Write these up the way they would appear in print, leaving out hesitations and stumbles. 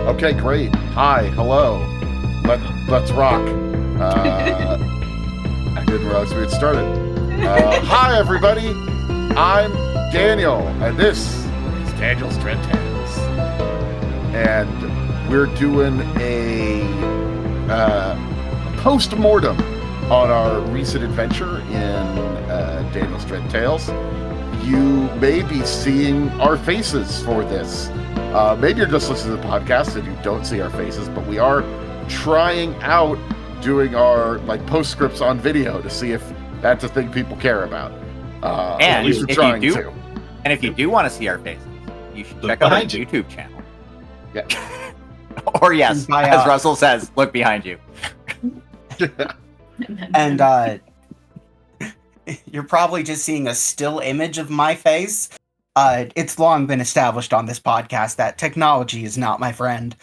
Okay, great. Hi, hello. Let's rock. I didn't realize we had started. Hi, everybody. I'm Daniel, and this is Daniel's Dread Tales. And we're doing a post-mortem on our recent adventure in Daniel's Dread Tales. You may be seeing our faces for this. Maybe you're just listening to the podcast and you don't see our faces, but we are trying out doing our postscripts on video to see if that's a thing people care about. And at least we're trying to. And if you do want to see our faces, you should check out our YouTube channel. Yeah. Or yes, as Russell says, look behind you. And you're probably just seeing a still image of my face. It's long been established on this podcast that technology is not my friend.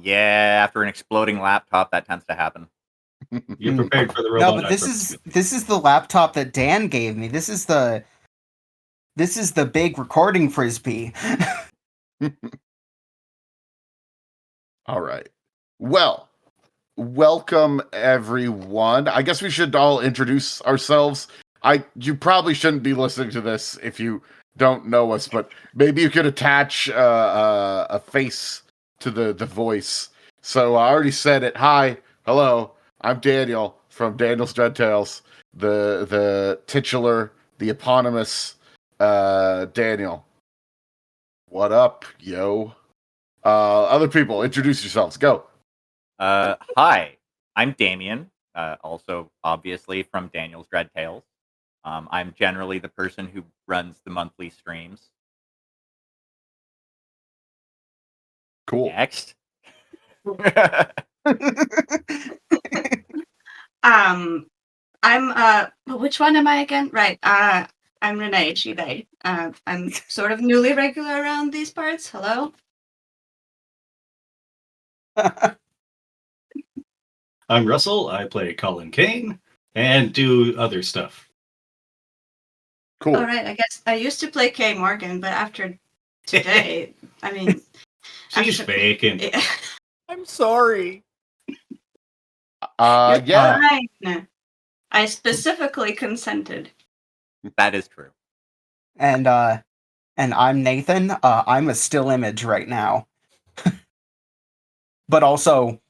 Yeah, after an exploding laptop, that tends to happen. You're prepared for the robot. No, but this is the laptop that Dan gave me. This is the big recording frisbee. All right. Well, welcome everyone. I guess we should all introduce ourselves. You probably shouldn't be listening to this if you don't know us, but maybe you could attach a face to the voice. So I already said it. Hi, hello. I'm Daniel from Daniel's Dread Tales, the titular, the eponymous Daniel. What up, yo? Other people, introduce yourselves. Go. Hi, I'm Damien, also obviously from Daniel's Dread Tales. I'm generally the person who runs the monthly streams. Cool. Next. I'm which one am I again? Right. I'm Renee Chide. I'm sort of newly regular around these parts. Hello. I'm Russell. I play Collin Kane and do other stuff. Cool. All right. I guess I used to play Kay Morgan, but after today, I mean, She's faking. I'm sorry. Yeah. Fine. I specifically consented. That is true. And I'm Nathan. I'm a still image right now. But also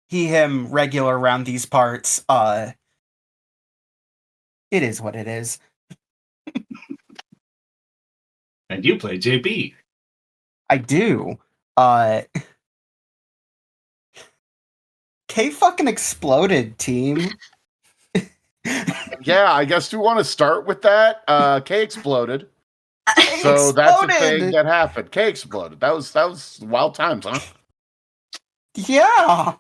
he, him, regular around these parts. It is what it is. And you play JB. I do. K fucking exploded, team. Yeah, I guess we want to start with that. K exploded. So that's the thing that happened. K exploded. That was wild times, huh? Yeah.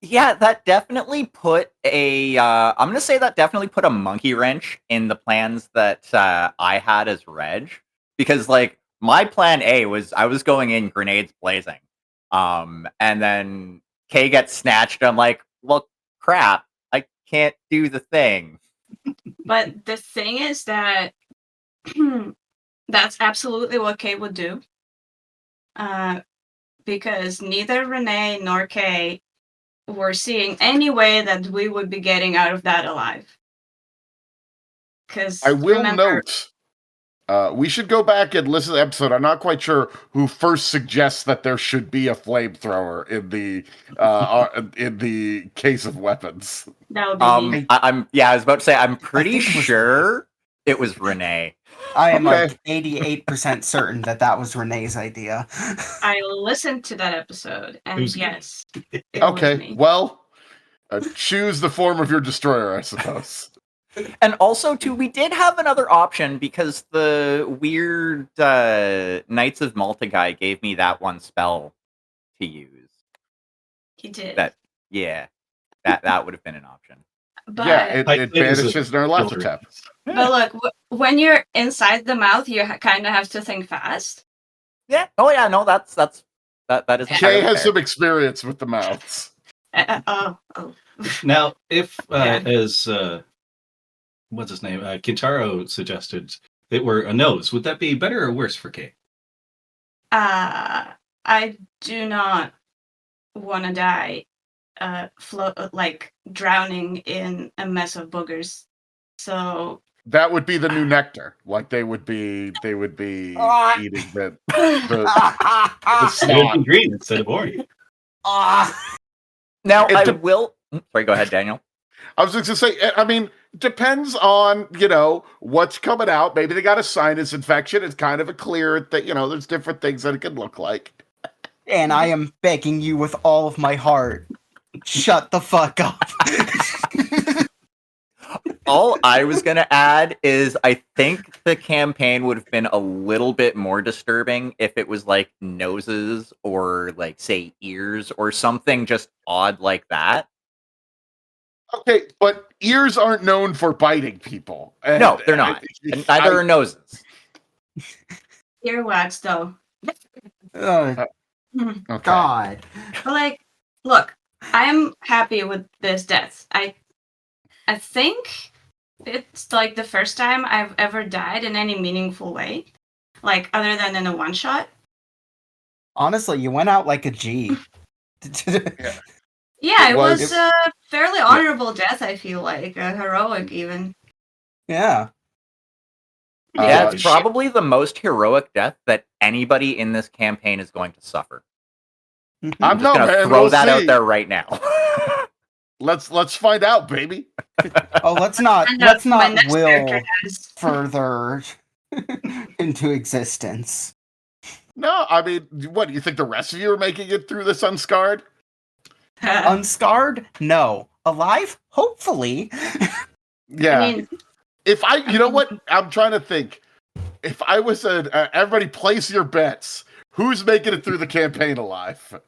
Yeah, that definitely put I'm gonna say that definitely put a monkey wrench in the plans that I had as Reg. Because my plan A was I was going in grenades blazing. And then K gets snatched. I'm like, well, crap, I can't do the thing. But the thing is that that's absolutely what Kay would do. Because neither Renee nor Kay were seeing any way that we would be getting out of that alive. Because I will note, we should go back and listen to the episode. I'm not quite sure who first suggests that there should be a flamethrower in the case of weapons. That would be I was about to say I'm pretty sure it was Renee. I am 88% certain that was Renee's idea. I listened to that episode, and yes. Okay, well, choose the form of your destroyer, I suppose. And also, too, we did have another option because the weird Knights of Malta guy gave me that one spell to use. He did. That would have been an option. But, yeah, it banishes Nerlatotep. But look, when you're inside the mouth, you kind of have to think fast. Yeah. Oh yeah. No, that is. Kay has some experience with the mouths. Now, if as what's his name, Kintaro suggested, it were a nose, would that be better or worse for Kay? I do not want to die, like drowning in a mess of boogers. So That would be the new nectar. Like they would be eating the It would be snot. green instead of orange. Now, It I de- will... Sorry, go ahead, Daniel. I was just gonna say, I mean, depends on, what's coming out. Maybe they got a sinus infection. It's kind of a clear that, there's different things that it could look like. And I am begging you with all of my heart, shut the fuck up. All I was going to add is I think the campaign would have been a little bit more disturbing if it was like noses or like, say, ears or something just odd like that. Okay, but ears aren't known for biting people. No, they're not. And neither are noses. earwax, though. Okay. God. But like, look, I'm happy with this death. I think it's like the first time I've ever died in any meaningful way, like other than in a one shot. Honestly, you went out like a G. Yeah, it was- was a fairly honorable death. I feel like heroic, even. Yeah. Yeah, it's probably the most heroic death that anybody in this campaign is going to suffer. Mhm. I'm just going to throw we'll that see. out there right now. Let's find out, baby. Oh, let's not I know my next will character has. further into existence. No, I mean, what do you think? The rest of you are making it through this unscarred? Unscarred? No. Alive? Hopefully. Yeah. I mean, You know what? I'm trying to think. If I was everybody place your bets. Who's making it through the campaign alive?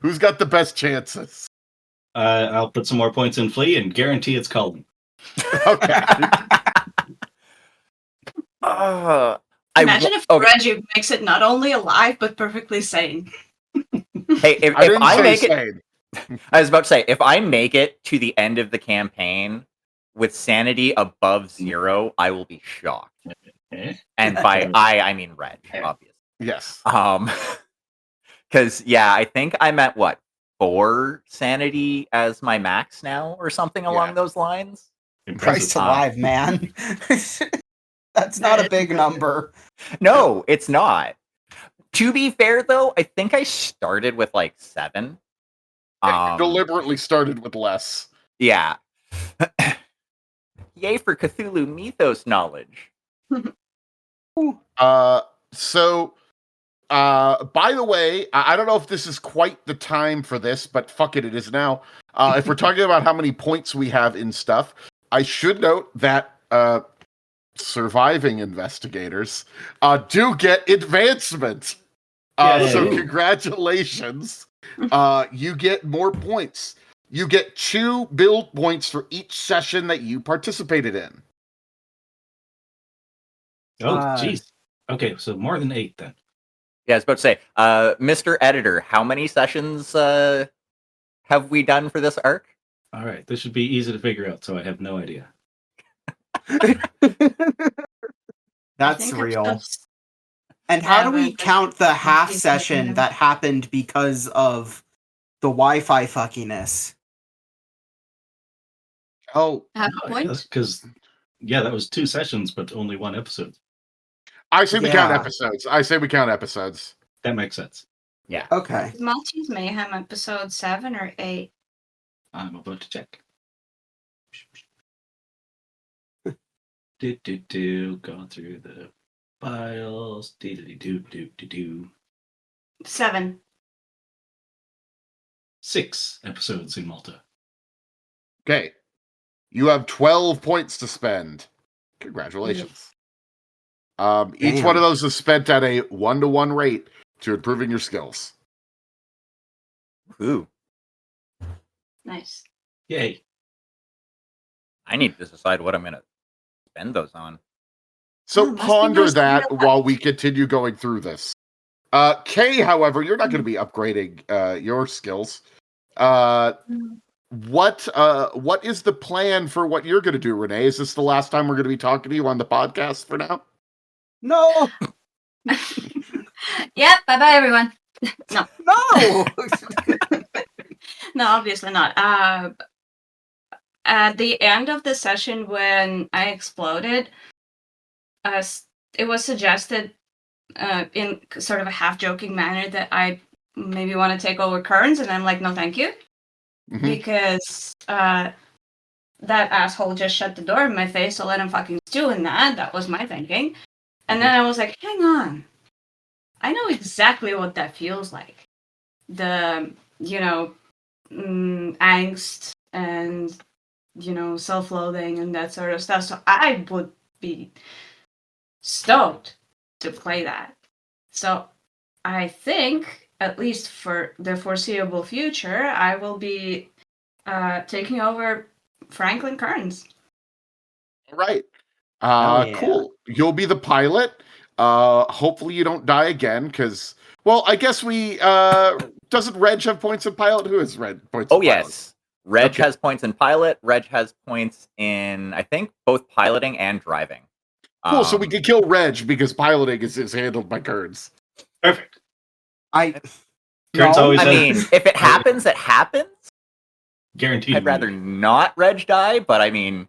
Who's got the best chances? I'll put some more points in Flea and guarantee it's Collin. Okay. imagine if Reggie makes it not only alive but perfectly sane. Hey, if I didn't I say make it, sane. I was about to say, if I make it to the end of the campaign with sanity above 0, I will be shocked. And by I mean Reg, obviously. Yes. Because I think I'm at 4 sanity as my max now, or something along those lines. Christ alive, man. That's not a big number. No, it's not. To be fair, though, I think I started with 7. Deliberately started with less. Yeah. Yay for Cthulhu Mythos knowledge. So, by the way, I don't know if this is quite the time for this, but fuck it is now. If we're talking about how many points we have in stuff, I should note that surviving investigators do get advancement. So congratulations. You get more points. You get 2 build points for each session that you participated in. Oh, jeez. Okay, so more than 8 then. Yeah, I was about to say, Mr. Editor, how many sessions have we done for this arc? All right, this should be easy to figure out, so I have no idea. That's real. And how do we count the half session that happened because of the Wi-Fi fuckiness? Oh, Half a point? Because, that was 2 sessions, but only 1 episode. I say we count Yeah. episodes. That makes sense. Yeah. Okay. Maltese Mayhem episode 7 or 8? I'm about to check. Going through the files. Do. 7. 6 episodes in Malta. Okay. You have 12 points to spend. Congratulations. Each Damn. one of those is spent at a 1-to-1 rate to improving your skills. Ooh. Nice. Yay. I need to decide what I'm going to spend those on. So must be ponder nice to that realize. while we continue going through this. Kay, however, you're not going to be upgrading your skills. What is the plan for what you're going to do, Renee? Is this the last time we're going to be talking to you on the podcast for now? No. Yep. Bye bye, everyone. No. No. No, obviously not. At the end of the session when I exploded, it was suggested in sort of a half-joking manner that I maybe want to take over Kearns, and I'm like, no, thank you. Mhm. Because that asshole just shut the door in my face, so let him fucking stew in that. That was my thinking. And then I was like, hang on. I know exactly what that feels like. The, angst and, self-loathing and that sort of stuff. So I would be stoked to play that. So I think, at least for the foreseeable future, I will be taking over Franklin Kearns. All right. Hell yeah. Cool. You'll be the pilot. Hopefully you don't die again, because, well, I guess we, doesn't Reg have points in pilot? Who has Reg points Oh in pilot? yes, Reg Okay. has points in pilot. Reg has points in, I think, both piloting and driving. Cool, so we can kill Reg because piloting is handled by Kearns. Perfect. I. Kurt's No. always I said- mean, if it happens, it happens. Guaranteed. I'd rather not Reg die, but I mean,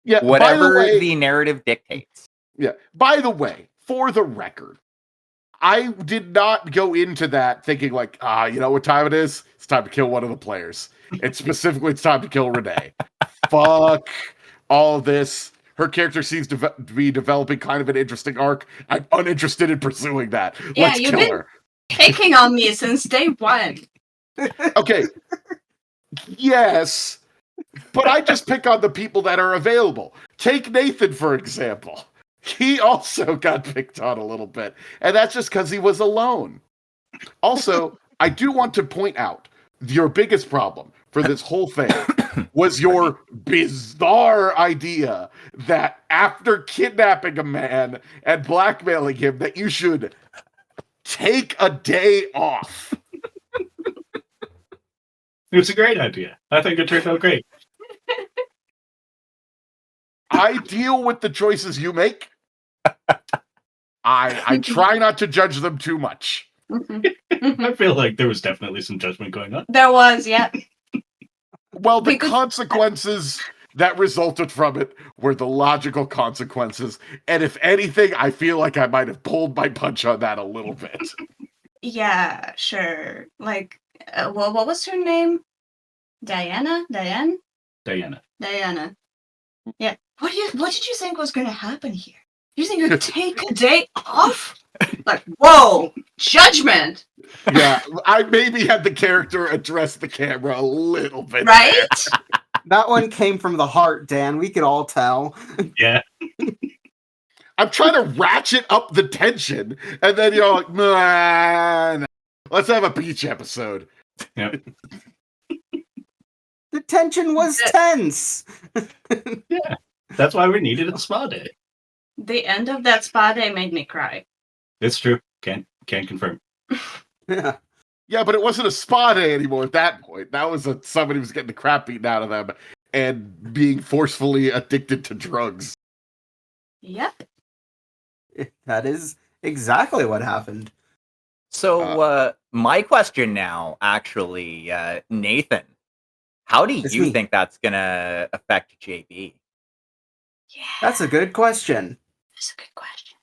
Yeah, whatever by the way, the narrative dictates. yeah. By the way, for the record, I did not go into that thinking like, you know what time it is? It's time to kill one of the players. It's time to kill Renee. Fuck all this. Her character seems to be developing kind of an interesting arc. I'm uninterested in pursuing that. Yeah, Let's you've kill been- her. Picking on me since day one. Okay. Yes, but I just pick on the people that are available. Take Nathan, for example. He also got picked on a little bit, and that's just because he was alone. Also, I do want to point out your biggest problem for this whole thing was your bizarre idea that after kidnapping a man and blackmailing him, that you should take a day off. It was a great idea. I think it turned out great. I deal with the choices you make. I try not to judge them too much. I feel like there was definitely some judgment going on. There was, yeah. Well, the Because- consequences that resulted from it were the logical consequences. And if anything, I feel like I might have pulled my punch on that a little bit. Yeah, sure. Like, what was her name? Diana? Diane? Diana. Diana. Yeah. What did you think was going to happen here? You think you'd take a day off? Like, whoa, judgment, Yeah, I maybe had the character address the camera a little bit. right? there. That one came from the heart, Dan. We could all tell. Yeah. I'm trying to ratchet up the tension, and then you're like, man, let's have a beach episode. Yep. The tension was tense. That's why we needed a spa day. The end of that spa day made me cry. It's true. Can't confirm. Yeah. Yeah, but it wasn't a spa day anymore at that point. That was somebody was getting the crap beaten out of them and being forcefully addicted to drugs. Yep. That is exactly what happened. So, my question now, actually, Nathan, how do It's you me. think that's gonna affect JB? Yeah. That's a good question. That's a good question.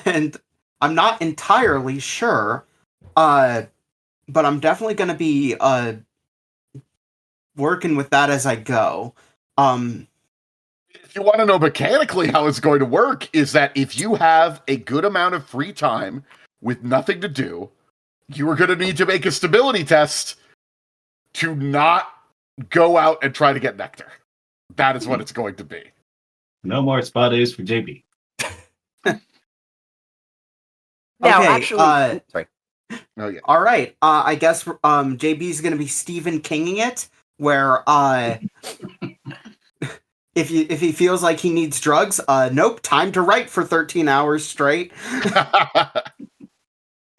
And I'm not entirely sure, but I'm definitely going to be working with that as I go. If you want to know mechanically how it's going to work, is that if you have a good amount of free time with nothing to do, you are going to need to make a stability test to not go out and try to get nectar. That is what it's going to be. No more spa days for JB. Now, Okay, actually, sorry. Oh yeah. All right. I guess JB's going to be Stephen Kinging it, where if he feels like he needs drugs, nope, time to write for 13 hours straight.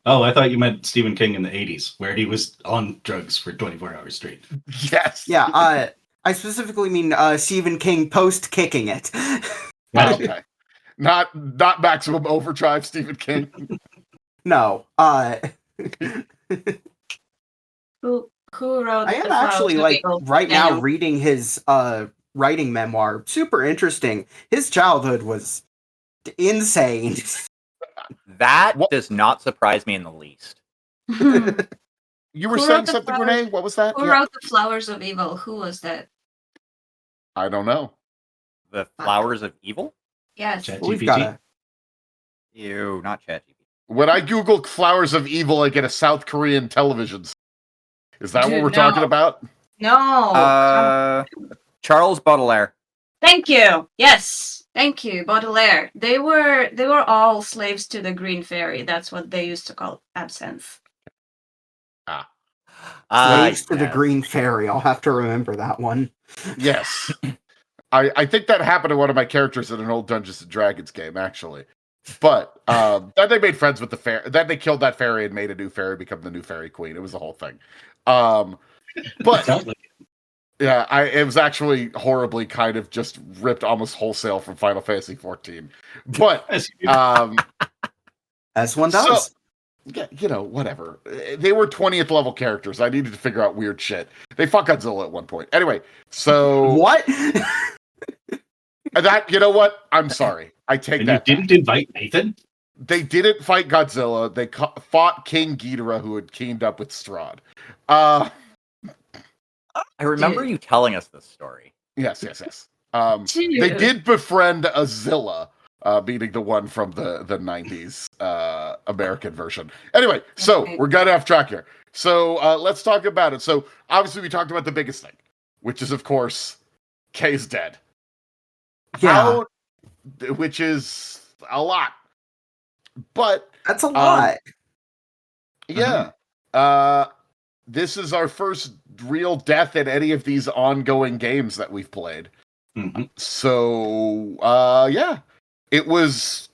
Oh, I thought you meant Stephen King in the 80s, where he was on drugs for 24 hours straight. Yes. Yeah, I specifically mean Stephen King post kicking it. Okay. Not maximum overdrive, Stephen King. No. Who wrote? I am The Flowers actually of like Evil? right now Daniel. reading his writing memoir. Super interesting. His childhood was insane. That What? does not surprise me in the least. Who You were Who saying wrote the something, flowers? Renee? What was that? wrote the Flowers of Evil? Who was that? I don't know. The Flowers of Evil? Yes. Chat We've GPT. got a Ew, not ChatGPT. When I Google Flowers of Evil, I get a South Korean television. Is that what Dude, we're talking no. about? No. Charles Baudelaire. Thank you. Yes. Thank you, Baudelaire. They were all slaves to the green fairy. That's what they used to call absinthe. Slaves to the Yes. Green Fairy. I'll have to remember that one. Yes. I think that happened to one of my characters in an old Dungeons and Dragons game, actually. But then they made friends with the fairy. Then they killed that fairy and made a new fairy become the new fairy queen. It was the whole thing. But Sounds like yeah, it was actually horribly kind of just ripped almost wholesale from Final Fantasy 14. But as you do. As one does. So, yeah, whatever. They were 20th level characters. I needed to figure out weird shit. They fought Godzilla at one point. Anyway, so What? that, you know what? I'm sorry. I take And you that back. didn't invite Nathan? They didn't fight Godzilla. They fought King Ghidorah, who had teamed up with Strahd. I remember Dude. you telling us this story. Yes. Dude. They did befriend Azilla, meaning the one from the 90s American version. Anyway, so Okay. we're getting off track here. So let's talk about it. So obviously we talked about the biggest thing, which is, of course, Kay's dead. Yeah. Which is a lot. But That's a lot. yeah, this is our first real death in any of these ongoing games that we've played. Mhm. So, yeah, it was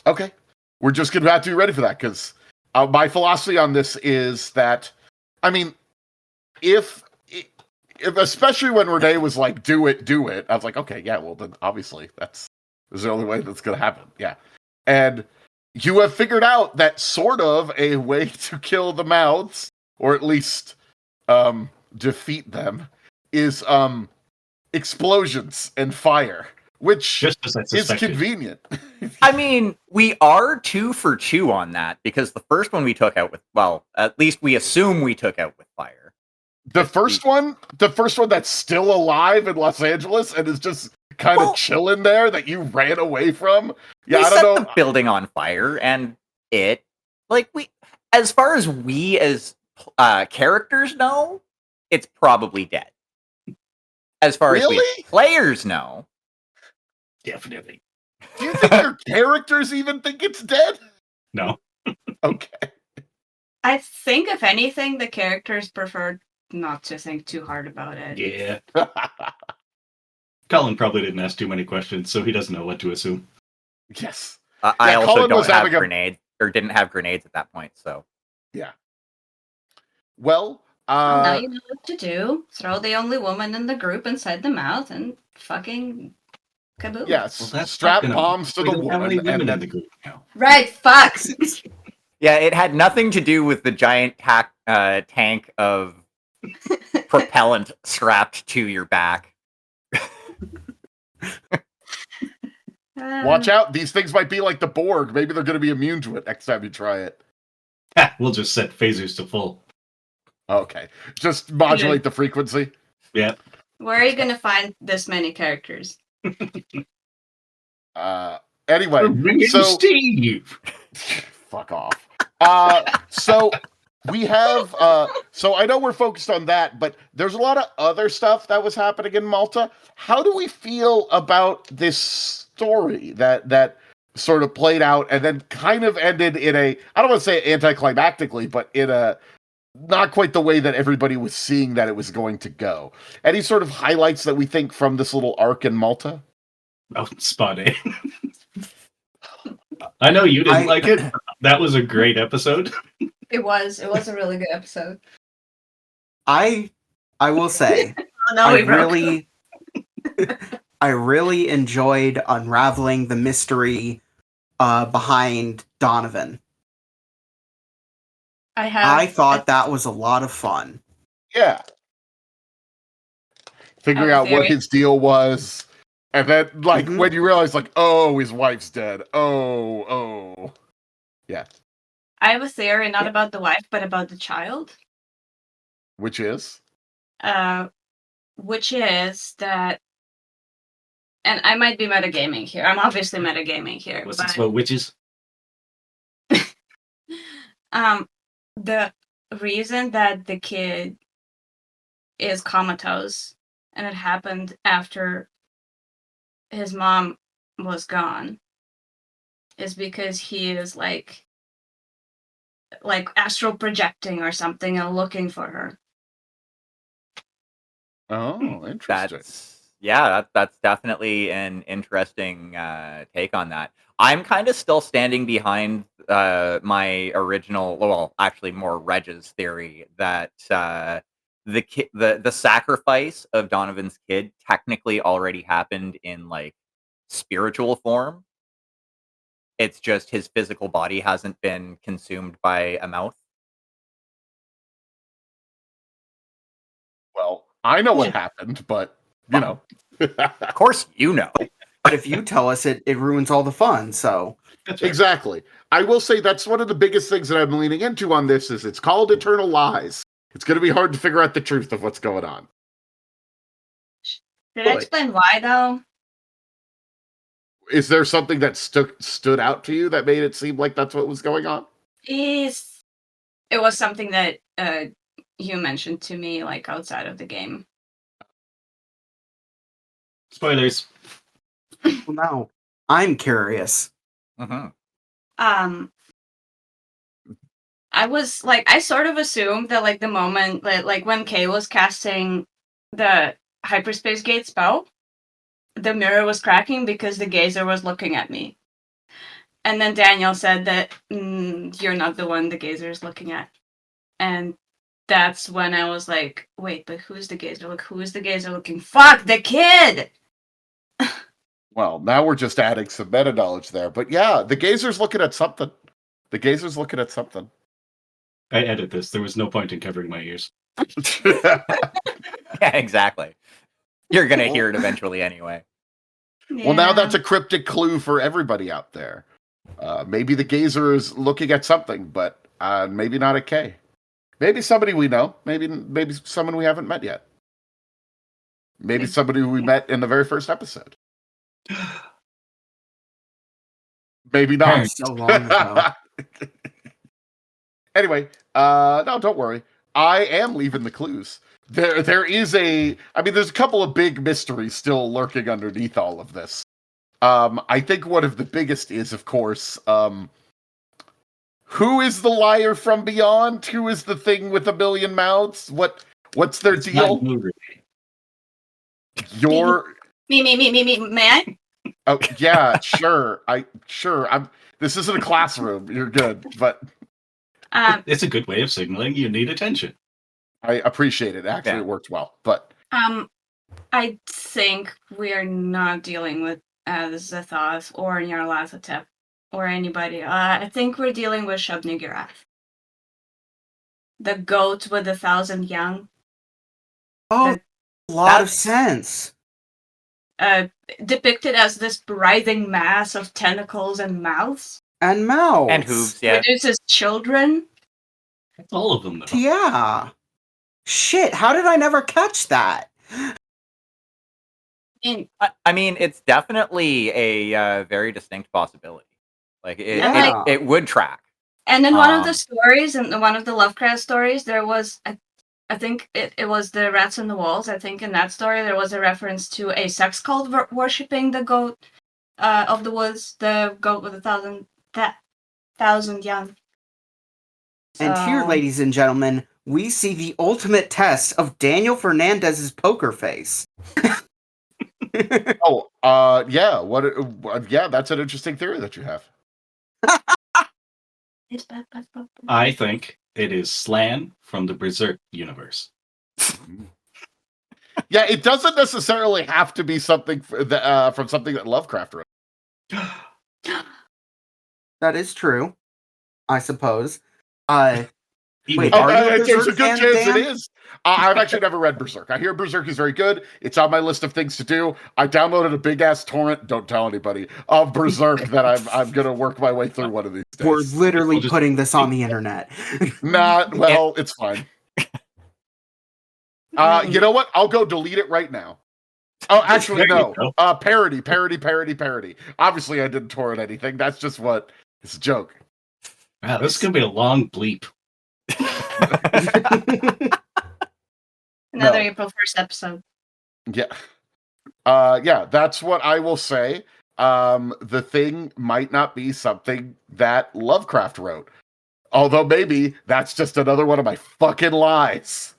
okay. We're just gonna have to be ready for that because my philosophy on this is that, I mean, if especially when Renee was like, "Do it," I was like, "Okay, yeah, well then obviously that's the only way that's gonna happen." Yeah, and you have figured out that sort of a way to kill the mouths, or at least defeat them, is explosions and fire, which Just as I is suspected. convenient. I mean, we are 2 for 2 on that because the first one we took out with, well, at least we assume we took out with fire. The first one that's still alive in Los Angeles and is just kind of chilling there that you ran away from. Yeah, we I set don't know. the building on fire, and as far as we as characters know, it's probably dead. As far as we Really? as players know, Definitely. Do you think your characters even think it's dead? No. Okay. I think, if anything, the characters prefer not to think too hard about it. Yeah. Colin probably didn't ask too many questions, so he doesn't know what to assume. Yes. I Yeah, also Collin don't was have having a- grenades, or didn't have grenades at that point, so. Well, Well, now you know what to do. Throw the only woman in the group inside the mouth and fucking kaboom. yes. Well, that's Strap not gonna- bombs to We the don't have any woman women and in the then group now. Right, fuck! Yeah, it had nothing to do with the giant tank of propellant strapped to your back. watch out. These things might be like the Borg. Maybe they're going to be immune to it next time you try it. We'll just set phasers to full. Okay. Just modulate the frequency. Yeah. Where are you gonna find this many characters? Anyway, so Steve. fuck off. So we have so I know we're focused on that, but there's a lot of other stuff that was happening in Malta. How do we feel about this story that sort of played out and then kind of ended in a, I don't want to say anticlimactically, but in a not quite the way that everybody was seeing that it was going to go? Any sort of highlights that we think from this little arc in Malta? Oh, spot A. I know you didn't like it. That was a great episode. It was a really good episode. I will say, Oh no, I really enjoyed unraveling the mystery behind Donovan. I thought that was a lot of fun. Yeah. Figuring have a out what theory. his deal was. And then, like, Mhm. when you realize, like, oh, his wife's dead. Oh. Yeah. I have a theory, not Yeah. about the wife, but about the child. Which is? Which is that, and I might be metagaming here. I'm obviously metagaming here, What's this but about witches? the reason that the kid is comatose, and it happened after his mom was gone, is because he is like astral projecting or something and looking for her. Oh, interesting. That's definitely an interesting take on that. I'm kind of still standing behind my original, well, actually more Reg's theory that the sacrifice of Donovan's kid technically already happened in like spiritual form. It's just his physical body hasn't been consumed by a mouth. Well, I know what Yeah. happened, but, you know. Of course, you know. But if you tell us it ruins all the fun, so. That's right. Exactly. I will say that's one of the biggest things that I'm leaning into on this is it's called Eternal Lies. It's going to be hard to figure out the truth of what's going on. Did I explain why though? Is there something that stood out to you that made it seem like that's what was going on? It was something that you mentioned to me like outside of the game. Spoilers. Well, now, I'm curious. Mhm. I was like, I sort of assumed that like the moment that like when Kay was casting the hyperspace gate spell, the mirror was cracking because the gazer was looking at me. And then Daniel said that you're not the one the gazer is looking at. And that's when I was like, wait, but who's the gazer? Like, who is the gazer looking? Fuck, the kid! Well, now we're just adding some meta knowledge there. But yeah, the gazer's looking at something. The gazer's looking at something. I edit this. There was no point in covering my ears. Yeah, exactly. You're gonna hear it eventually anyway. Well, now that's a cryptic clue for everybody out there. Maybe the gazer is looking at something, but maybe not at Kay. Maybe somebody we know. Maybe someone we haven't met yet. Maybe somebody we met in the very first episode. Maybe not. So long ago. Anyway, no, don't worry. I am leaving the clues. There is there's a couple of big mysteries still lurking underneath all of this. I think one of the biggest is, of course, who is the liar from beyond? Who is the thing with a million mouths? What's their It's deal? not movie. Your Me, may I? oh yeah, sure. This isn't a classroom. You're good, but It's a good way of signaling you need attention. I appreciate it. Actually, Yeah. it worked well. But I think we're not dealing with Zathoth or Nyarlathotep or anybody. I think we're dealing with Shub-Niggurath. The goat with 1,000 young. Oh, a lot of sense. Depicted as this writhing mass of tentacles and mouths. And mouths. And hooves, yeah. Produces children. That's all of them, though. Yeah. Shit, how did I never catch that? I mean, it's definitely a very distinct possibility. Like it would track. And in one of the stories, in one of the Lovecraft stories, there was, I think it was the Rats in the Walls. I think in that story there was a reference to a sex cult worshipping the goat of the woods, the goat with 1,000 young. And here, ladies and gentlemen, we see the ultimate test of Daniel Fernandez's poker face. yeah, that's an interesting theory that you have. I think it is Slan from the Berserk universe. Yeah, it doesn't necessarily have to be something from something that Lovecraft wrote. That is true. I suppose. Even Wait, better. are you a There's a Berserk good fan, chance Dan? it is. I've actually never read Berserk. I hear Berserk is very good. It's on my list of things to do. I downloaded a big ass torrent. Don't tell anybody of Berserk that I'm gonna work my way through one of these days. We're literally We'll just- putting this on the internet. Not well. It's fine. You know what? I'll go delete it right now. Oh, actually, There you no. Parody. Obviously, I didn't torrent anything. That's just what. It's a joke. Wow, this is gonna be a long bleep. Another No. April 1st episode. Yeah. Yeah, that's what I will say. The thing might not be something that Lovecraft wrote. Although maybe that's just another one of my fucking lies.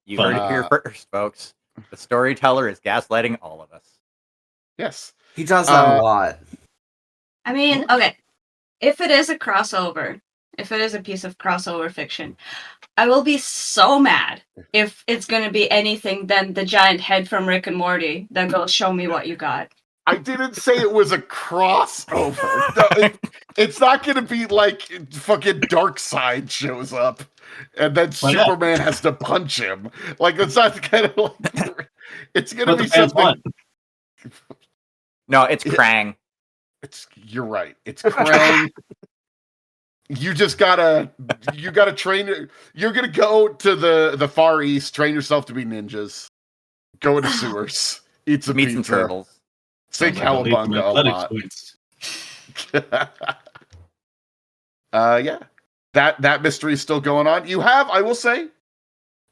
You heard it here first, folks. The storyteller is gaslighting all of us. Yes. He does that a lot. I mean, okay, if it is a crossover, if it is a piece of crossover fiction, I will be so mad if it's going to be anything than the giant head from Rick and Morty that goes, "Show me what you got." I didn't say it was a crossover. No, it's not going to be like fucking Darkseid shows up and then Why not? Superman has to punch him. Like, it's not kind of like. It's going to What be the fans something. want. No, it's Krang. You're right. It's Krang. You just gotta train. You're gonna go to the Far East, train yourself to be ninjas, go into sewers, eat some Meet pizza, some turtles. sing Sounds like a leap from cowabunga a athletics lot. points. Yeah, that mystery is still going on. You have, I will say,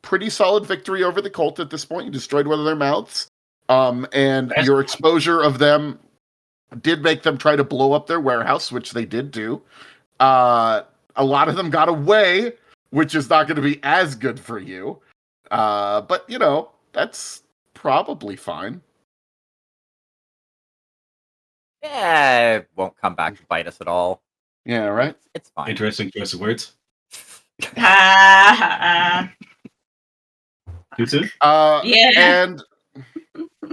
pretty solid victory over the cult at this point. You destroyed one of their mouths, and your exposure of them did make them try to blow up their warehouse, which they did do. A lot of them got away, which is not going to be as good for you. But, you know, that's probably fine. Yeah, it won't come back to bite us at all. Yeah, right? It's fine. Interesting choice of words. Ah, Too soon? Yeah. And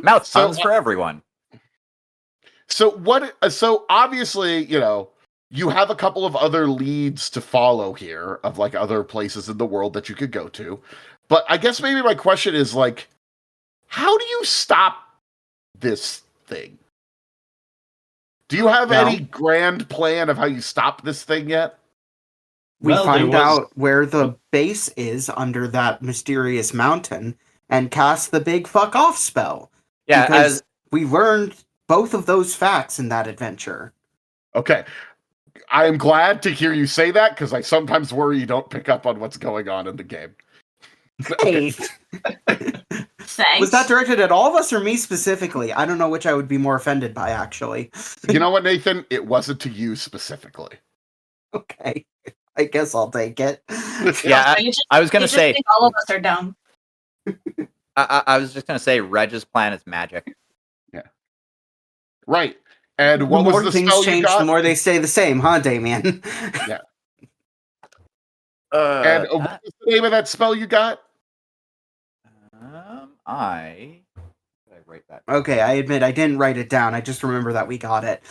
Mouth So, puns for everyone. so obviously, you know, you have a couple of other leads to follow here of like other places in the world that you could go to. But I guess maybe my question is like, how do you stop this thing? Do you have No. any grand plan of how you stop this thing yet? We Well, there find was- out where the base is under that mysterious mountain and cast the big fuck off spell. Yeah, because as we learned both of those facts in that adventure. Okay. I am glad to hear you say that because I sometimes worry you don't pick up on what's going on in the game. Hey, Thanks. was that directed at all of us or me specifically? I don't know which I would be more offended by, actually. You know what, Nathan? It wasn't to you specifically. Okay, I guess I'll take it. yeah, You just- I was you gonna just say think all of us are dumb. I was just gonna say Reg's plan is magic. Right. And what the more was the things spell you change, got? the more they stay the same, huh, Damien? And what was the name of that spell you got? Did I write that? Okay, I admit I didn't write it down. I just remember that we got it.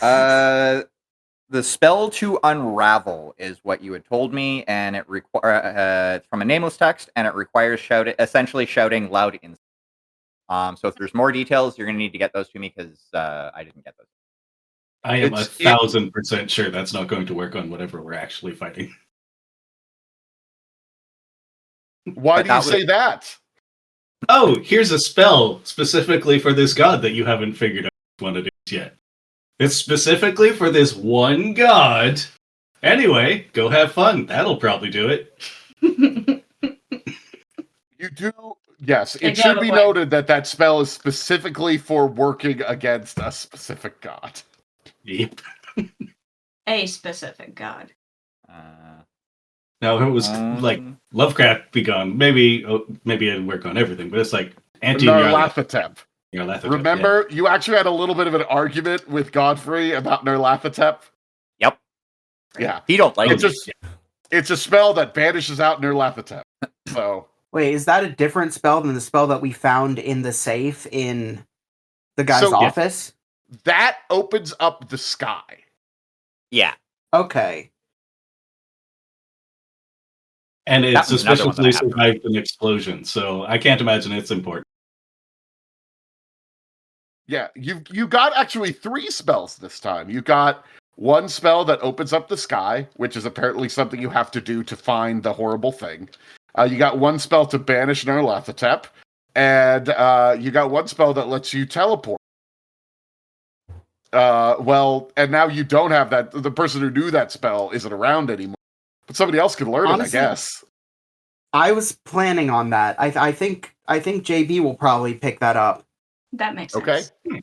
The spell to unravel is what you had told me, and it requires from a nameless text, and it requires essentially shouting loud in. So if there's more details, you're gonna need to get those to me because I didn't get those. I am It's- 1,000% sure that's not going to work on whatever we're actually fighting. Why But do you that say that? Oh, here's a spell specifically for this god that you haven't figured out what it is yet. It's specifically for this one god. Anyway, go have fun. That'll probably do it. You do. Yes, They it do have should a be point. noted that that spell is specifically for working against a specific god. Yep. A specific god. Now, if it was like Lovecraft be gone, maybe it'd work on everything, but it's like Nyarlathotep. Nyarlathotep. Remember, you actually had a little bit of an argument with Godfrey about Nyarlathotep? Yep. Yeah. He don't like It's it. just it's a spell that banishes out Nyarlathotep. So Wait, is that a different spell than the spell that we found in the safe in The guy's So- office? That opens up the sky. Yeah. Okay. And it That was another one that I suspiciously have to survived an explosion, so I can't imagine it's important. Yeah, you got actually 3 spells this time. You got one spell that opens up the sky, which is apparently something you have to do to find the horrible thing. You got one spell to banish Nyarlathotep, and you got one spell that lets you teleport. And now you don't have that. The person who knew that spell isn't around anymore, but somebody else could learn Honestly, it, I guess. I was planning on that. I think JB will probably pick that up. That makes Okay. sense.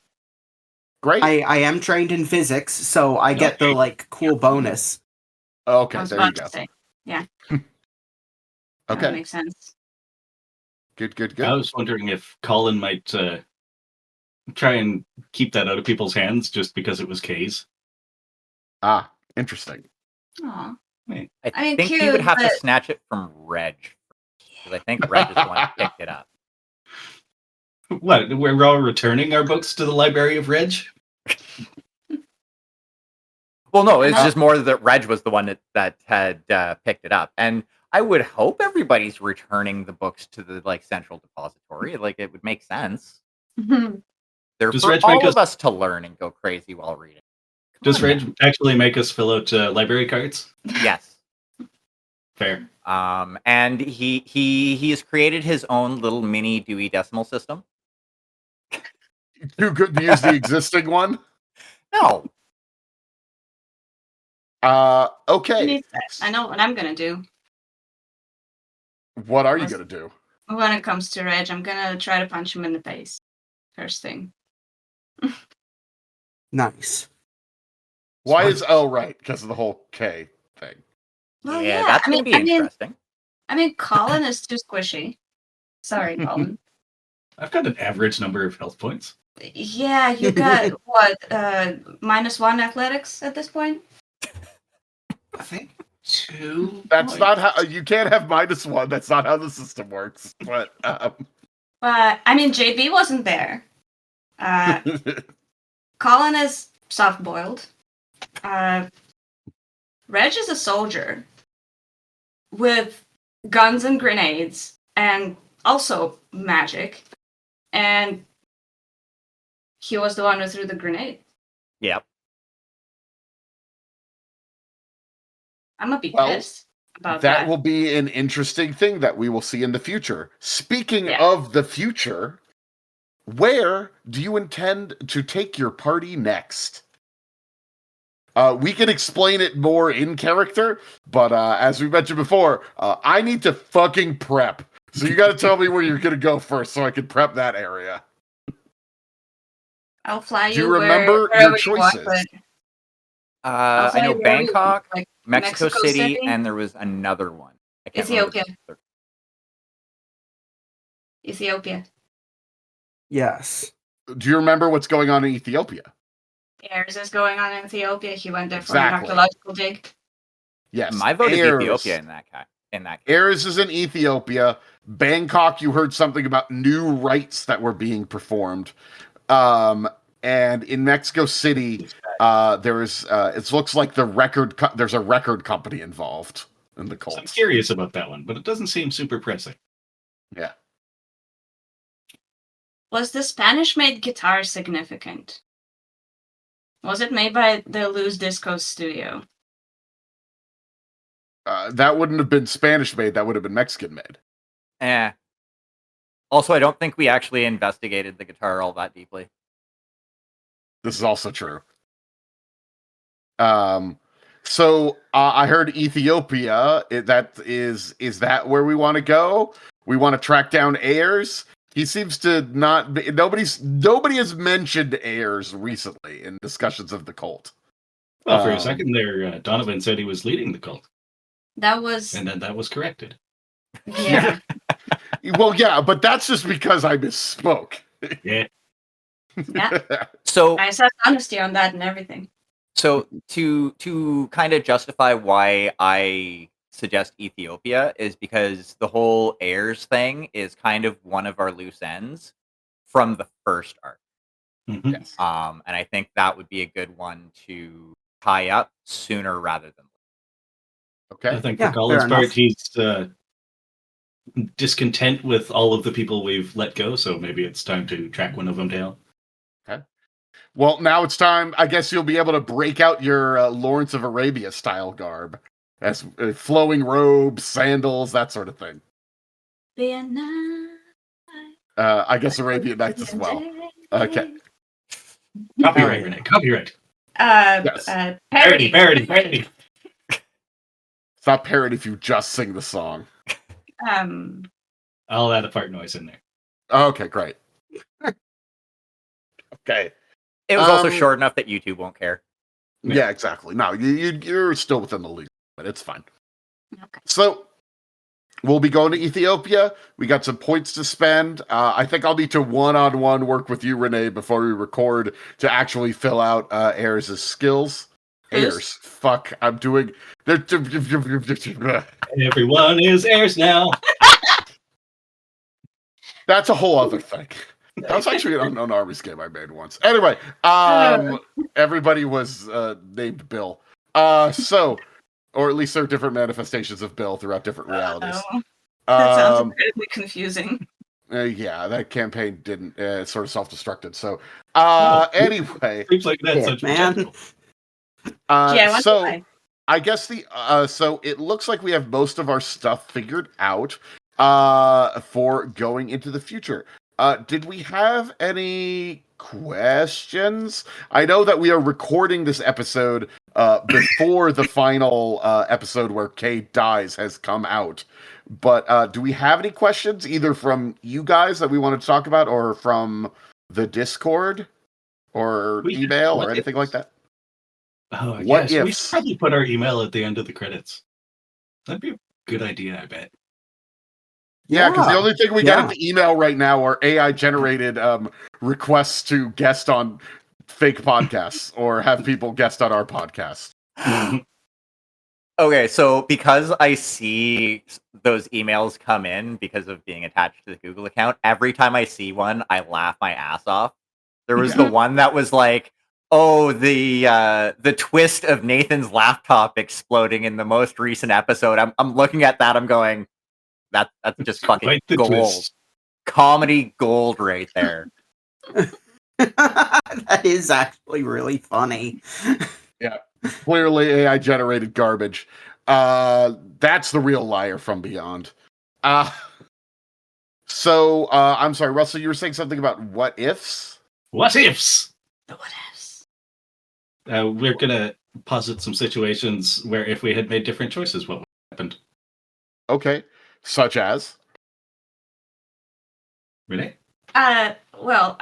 Great. I am trained in physics, so I get the like cool bonus. Okay, I was there you about go. to say. Yeah. Okay. That makes sense. Good. I was wondering if Collin might try and keep that out of people's hands just because it was K's. Ah, interesting. Aw. I mean, think he cute, would have to but- snatch it from Reg. Because I think Reg is the one who picked it up. What? We're all returning our books to the Library of Reg? Well, no, it's Uh, just more that Reg was the one that had picked it up. And I would hope everybody's returning the books to the like central depository. Like it would make sense. They're Does for Reg make all us- of us to learn and go crazy while reading. Does Come on Reg actually make us fill out library cards? now. Yes. Fair. And he has created his own little mini Dewey Decimal System. Too good to use the existing one. No, Who Okay. needs that? I know what I'm gonna do. What are you gonna do? When it comes to Reg, I'm gonna try to punch him in the face. First thing. Nice. Why Smart. is right? Because of the whole K thing. Well, yeah, yeah. that's I gonna mean, be interesting. Colin is too squishy. Sorry, Colin. I've got an average number of health points. Yeah, you got what? -1 athletics at this point. I think 2. That's points. not how you can't have -1. That's not how the system works. But But I mean, JB wasn't there. Colin is soft-boiled. Reg is a soldier with guns and grenades, and also magic. And he was the one who threw the grenade. Yep. I'm gonna be Well, pissed about that that. will be an interesting thing that we will see in the future. Speaking Yeah. of the future, where do you intend to take your party next? We can explain it more in character, but as we mentioned before, I need to fucking prep. So you got to tell me where you're going to go first so I can prep that area. I'll fly Do you you remember wherever your you want, choices? but I'll I fly know you wherever you want, Bangkok, like Mexico City, and there was another one. I can't remember the Ethiopia. third. Ethiopia. Yes. Do you remember what's going on in Ethiopia? Airs is going on in Ethiopia. He went there for Exactly. an archaeological dig. Yes. My vote is Ayers. Ethiopia in that case. Ayers is in Ethiopia. Bangkok, you heard something about new rites that were being performed. And in Mexico City, there is. It looks like there's a record company involved in the cult. I'm curious about that one, but it doesn't seem super pressing. Yeah. Was the Spanish-made guitar significant? Was it made by the Luz Disco studio? That wouldn't have been Spanish made. That would have been Mexican made. Also, I don't think we actually investigated the guitar all that deeply. This is also true. So I heard Ethiopia. Is that where we want to go? We want to track down Ayers. He seems to not. Nobody has mentioned Ayers recently in discussions of the cult. Well, for a second there, Donovan said he was leading the cult, That was and then that was corrected. yeah. Well, yeah, but that's just because I misspoke. Yeah. Yeah. So, I said honesty on that and everything. so to kind of justify why I suggest Ethiopia is because the whole heirs thing is kind of one of our loose ends from the first arc. Mhm. Yes. And I think that would be a good one to tie up sooner rather than I Okay. think Yeah, for Colin's fair part, enough. he's discontent with all of the people we've let go, so maybe it's time to track one of them down. Well, now it's time. I guess you'll be able to break out your Lawrence of Arabia style garb, as flowing robes, sandals, that sort of thing. I guess Arabian Nights as well. Okay. Copyright, yeah. Renee. Copyright. Yes. Parody, parody, parody. It's not parody if you just sing the song. I'll add a fart noise in there. Okay, great. Okay. It was also Um, short enough that YouTube won't care. Yeah, exactly. No, you're still within the league, but it's fine. Okay. So we'll be going to Ethiopia. We got some points to spend. I think I'll need to one-on-one work with you, Renee, before we record to actually fill out Ayers' skills. Who's? Ayers. Fuck, I'm doing... Everyone is heirs now. That's a whole other thing. That was actually an Unknown Armies game I made once. Anyway, everybody was named Bill. So, or at least there are different manifestations of Bill throughout different realities. That sounds incredibly confusing. Yeah, that campaign didn't sort of self-destructed. So, anyway, Seems like that's Yeah, such man. potential. Yeah, I so wonder why. I guess so it looks like we have most of our stuff figured out for going into the future. Did we have any questions? I know that we are recording this episode before the final episode where Kate dies has come out. But do we have any questions either from you guys that we want to talk about or from the Discord or We- email what or anything ifs? like that? Oh, What yes. We ifs? should probably put our email at the end of the credits. That'd be a good idea, I bet. Yeah, because the only thing we Yeah. got into email right now are AI generated requests to guest on fake podcasts or have people guest on our podcast. Mhm. Okay, so because I see those emails come in because of being attached to the Google account, every time I see one, I laugh my ass off. There was the one that was like, "Oh, the twist of Nathan's laptop exploding in the most recent episode." I'm looking at that. I'm going, that's just fucking Quite the gold, twist. comedy gold right there. That is actually really funny. Clearly AI generated garbage. That's the real liar from beyond. So I'm sorry, Russell, you were saying something about what ifs? What ifs? The what ifs. We're gonna posit some situations where if we had made different choices, what would have happened? Okay. Such as? Renee? Well,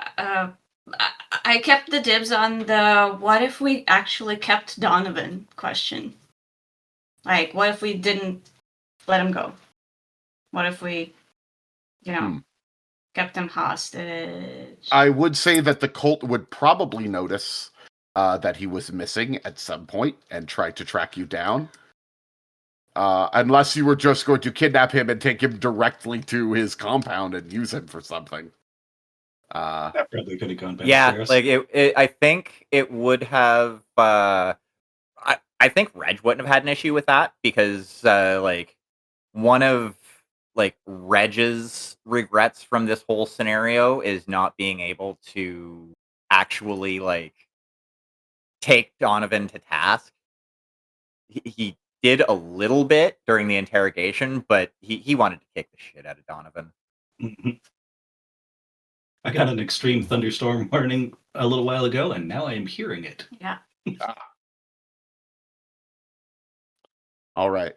I kept the dibs on the what if we actually kept Donovan question. Like, what if we didn't let him go? What if we, kept him hostage? I would say that the cult would probably notice that he was missing at some point and try to track you down. Unless you were just going to kidnap him and take him directly to his compound and use him for something. That probably could have gone better. Yeah, for us. like I think it would have. I think Reg wouldn't have had an issue with that because like one of like Reg's regrets from this whole scenario is not being able to actually like take Donovan to task. He did a little bit during the interrogation, but he wanted to kick the shit out of Donovan. Mhm. I got an extreme thunderstorm warning a little while ago, and now I am hearing it. Yeah. All right.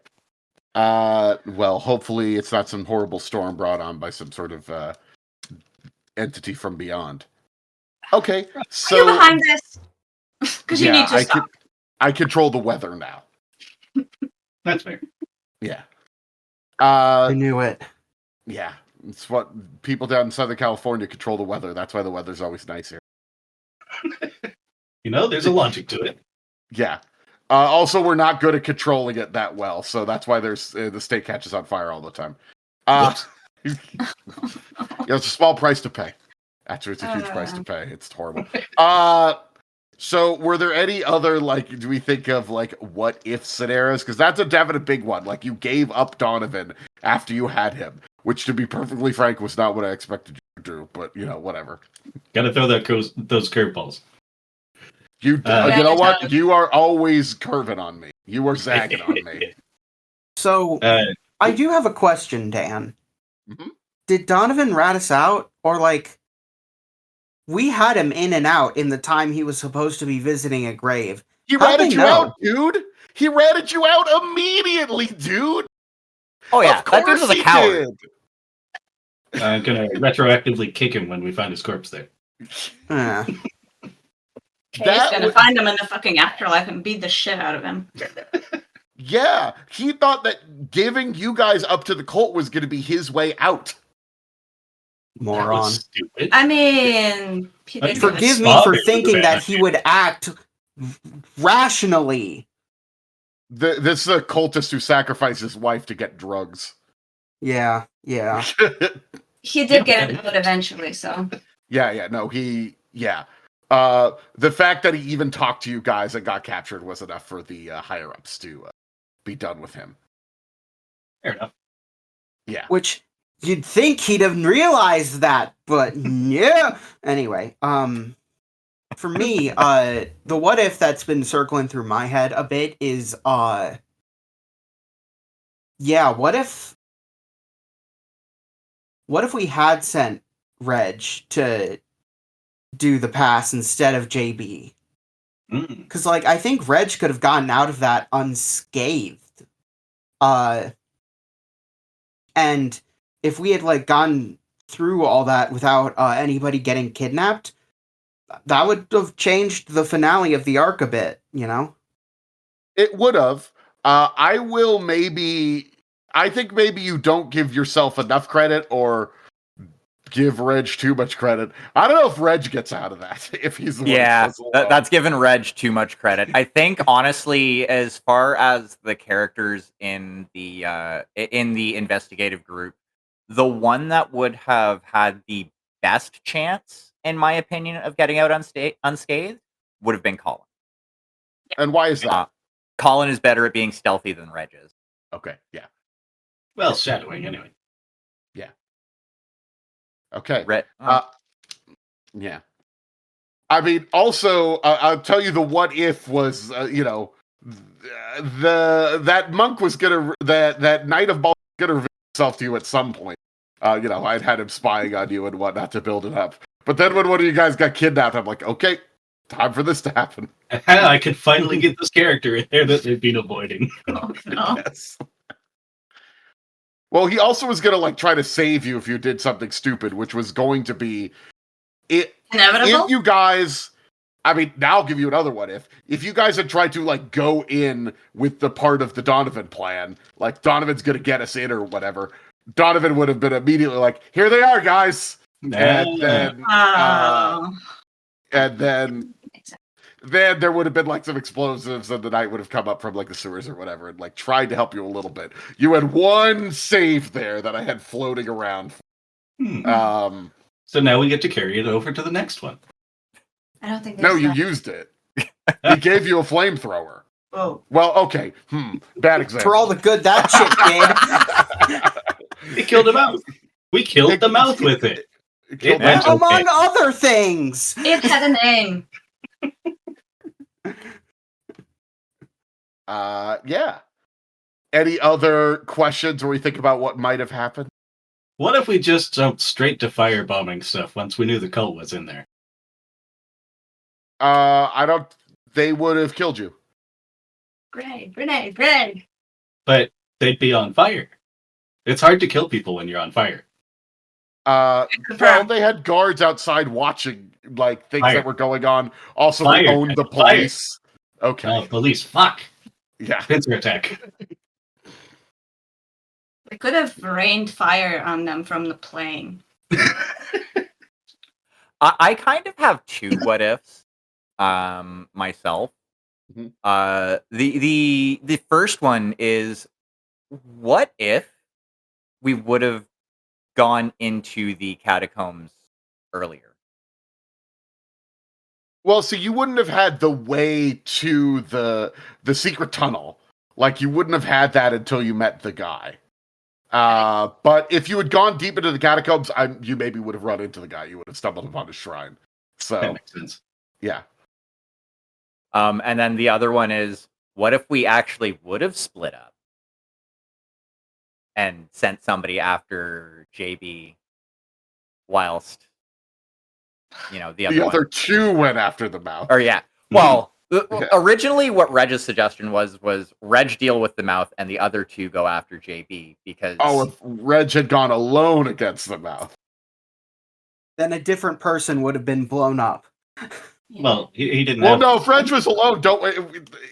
Well, hopefully it's not some horrible storm brought on by some sort of entity from beyond. Okay, Are so you behind this? Because you yeah, need to stop. I control the weather now. That's fair. Yeah. I knew it. Yeah. It's what people down in Southern California control the weather. That's why the weather's always nice here. You know, there's a logic to it. Yeah. Also, we're not good at controlling it that well, so that's why there's the state catches on fire all the time. Whoops. It's a small price to pay. Actually, it's a huge price to pay. It's horrible. So were there any other, like, do we think of, like, what if scenarios? Because that's a definite big one. Like, you gave up Donovan after you had him, which, to be perfectly frank, was not what I expected you to do, but, whatever. Gotta throw those curveballs. You know what? You are always curving on me. You are zagging on me. So, I do have a question, Dan. Mhm. Did Donovan rat us out? Or, like, we had him in and out in the time he was supposed to be visiting a grave. He ratted you out, dude! He ratted you out immediately, dude! Oh yeah, that dude was a coward. I'm gonna retroactively kick him when we find his corpse there. He's gonna find him in the fucking afterlife and beat the shit out of him. Yeah, he thought that giving you guys up to the cult was going to be his way out. Moron. Stupid. I mean, forgive me for thinking that he would act rationally. This is a cultist who sacrificed his wife to get drugs. Yeah. He did get it out eventually, so. Yeah. The fact that he even talked to you guys and got captured was enough for the higher ups to be done with him. Fair enough. Yeah. Which you'd think he'd have realized that, but yeah. Anyway, for me, the what if that's been circling through my head a bit is, what if we had sent Reg to do the pass instead of JB? Because, like, I think Reg could have gotten out of that unscathed. And if we had, like, gone through all that without anybody getting kidnapped, that would have changed the finale of the arc a bit, It would have. I think maybe you don't give yourself enough credit or give Reg too much credit. I don't know if Reg gets out of that. If he's the one who that's giving Reg too much credit. I think honestly, as far as the characters in the investigative group, the one that would have had the best chance, in my opinion, of getting out unscathed would have been Collin. And why is that? Collin is better at being stealthy than Reg is. Okay, yeah. Well, shadowing anyway. Yeah. Okay. Yeah. I mean, also, I'll tell you the what if was, that monk was gonna, that Knight of Ball was gonna reveal himself to you at some point. I'd had him spying on you and whatnot to build it up. But then when one of you guys got kidnapped, I'm like, okay, time for this to happen. I could finally get this character in there that they've been avoiding. Oh, no. Yes. Well, he also was gonna, like, try to save you if you did something stupid, which was going to be inevitable. If you guys, I mean, now I'll give you another what if. If you guys had tried to, like, go in with the part of the Donovan plan, like, Donovan's gonna get us in or whatever, Donovan would have been immediately like, here they are, guys! And then there would have been, like, some explosives and the Knight would have come up from, like, the sewers or whatever and, like, tried to help you a little bit. You had one save there that I had floating around. So now we get to carry it over to the next one. I don't think. No, you used it. He gave you a flamethrower. Oh. Well, okay. Bad example. For all the good that shit did. We killed him out. We killed the mouth with it. Among other things. It had a name. Yeah. Any other questions or we think about what might have happened? What if we just jumped straight to firebombing stuff once we knew the cult was in there? They would have killed you. Grenade. But they'd be on fire. It's hard to kill people when you're on fire. Well, they had guards outside watching, like, things that were going on. Also, they owned the police. Okay. Oh, police. Fuck. Yeah. Pincer attack. We could have rained fire on them from the plane. I kind of have two what ifs myself. Mm-hmm. The first one is, what if we would have gone into the catacombs earlier? Well, so you wouldn't have had the way to the secret tunnel. Like, you wouldn't have had that until you met the guy. But if you had gone deep into the catacombs, you maybe would have run into the guy. You would have stumbled upon his shrine. That So, makes sense. yeah. And then the other one is, what if we actually would have split up and sent somebody after JB whilst, the The other other one. two went after the mouth. Or yeah. Well, Yeah. originally what Reg's suggestion was Reg deal with the mouth and the other two go after JB because Oh, if Reg had gone alone against the mouth. Then a different person would have been blown up. Well, he didn't Well, have... no, if Reg was alone,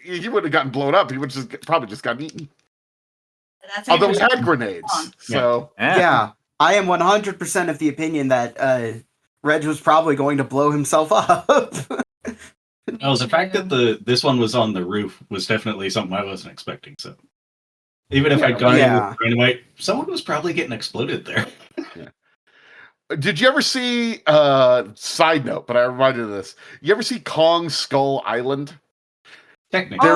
he would have gotten blown up. He would probably just gotten eaten. That's Although we interesting. had grenades, so Yeah, I am 100% of the opinion that Reg was probably going to blow himself up. Oh, the fact that this one was on the roof was definitely something I wasn't expecting. So even if I'd gone in with dynamite, someone was probably getting exploded there. Did you ever see? Side note, but I reminded of this. You ever see Kong Skull Island? Technically,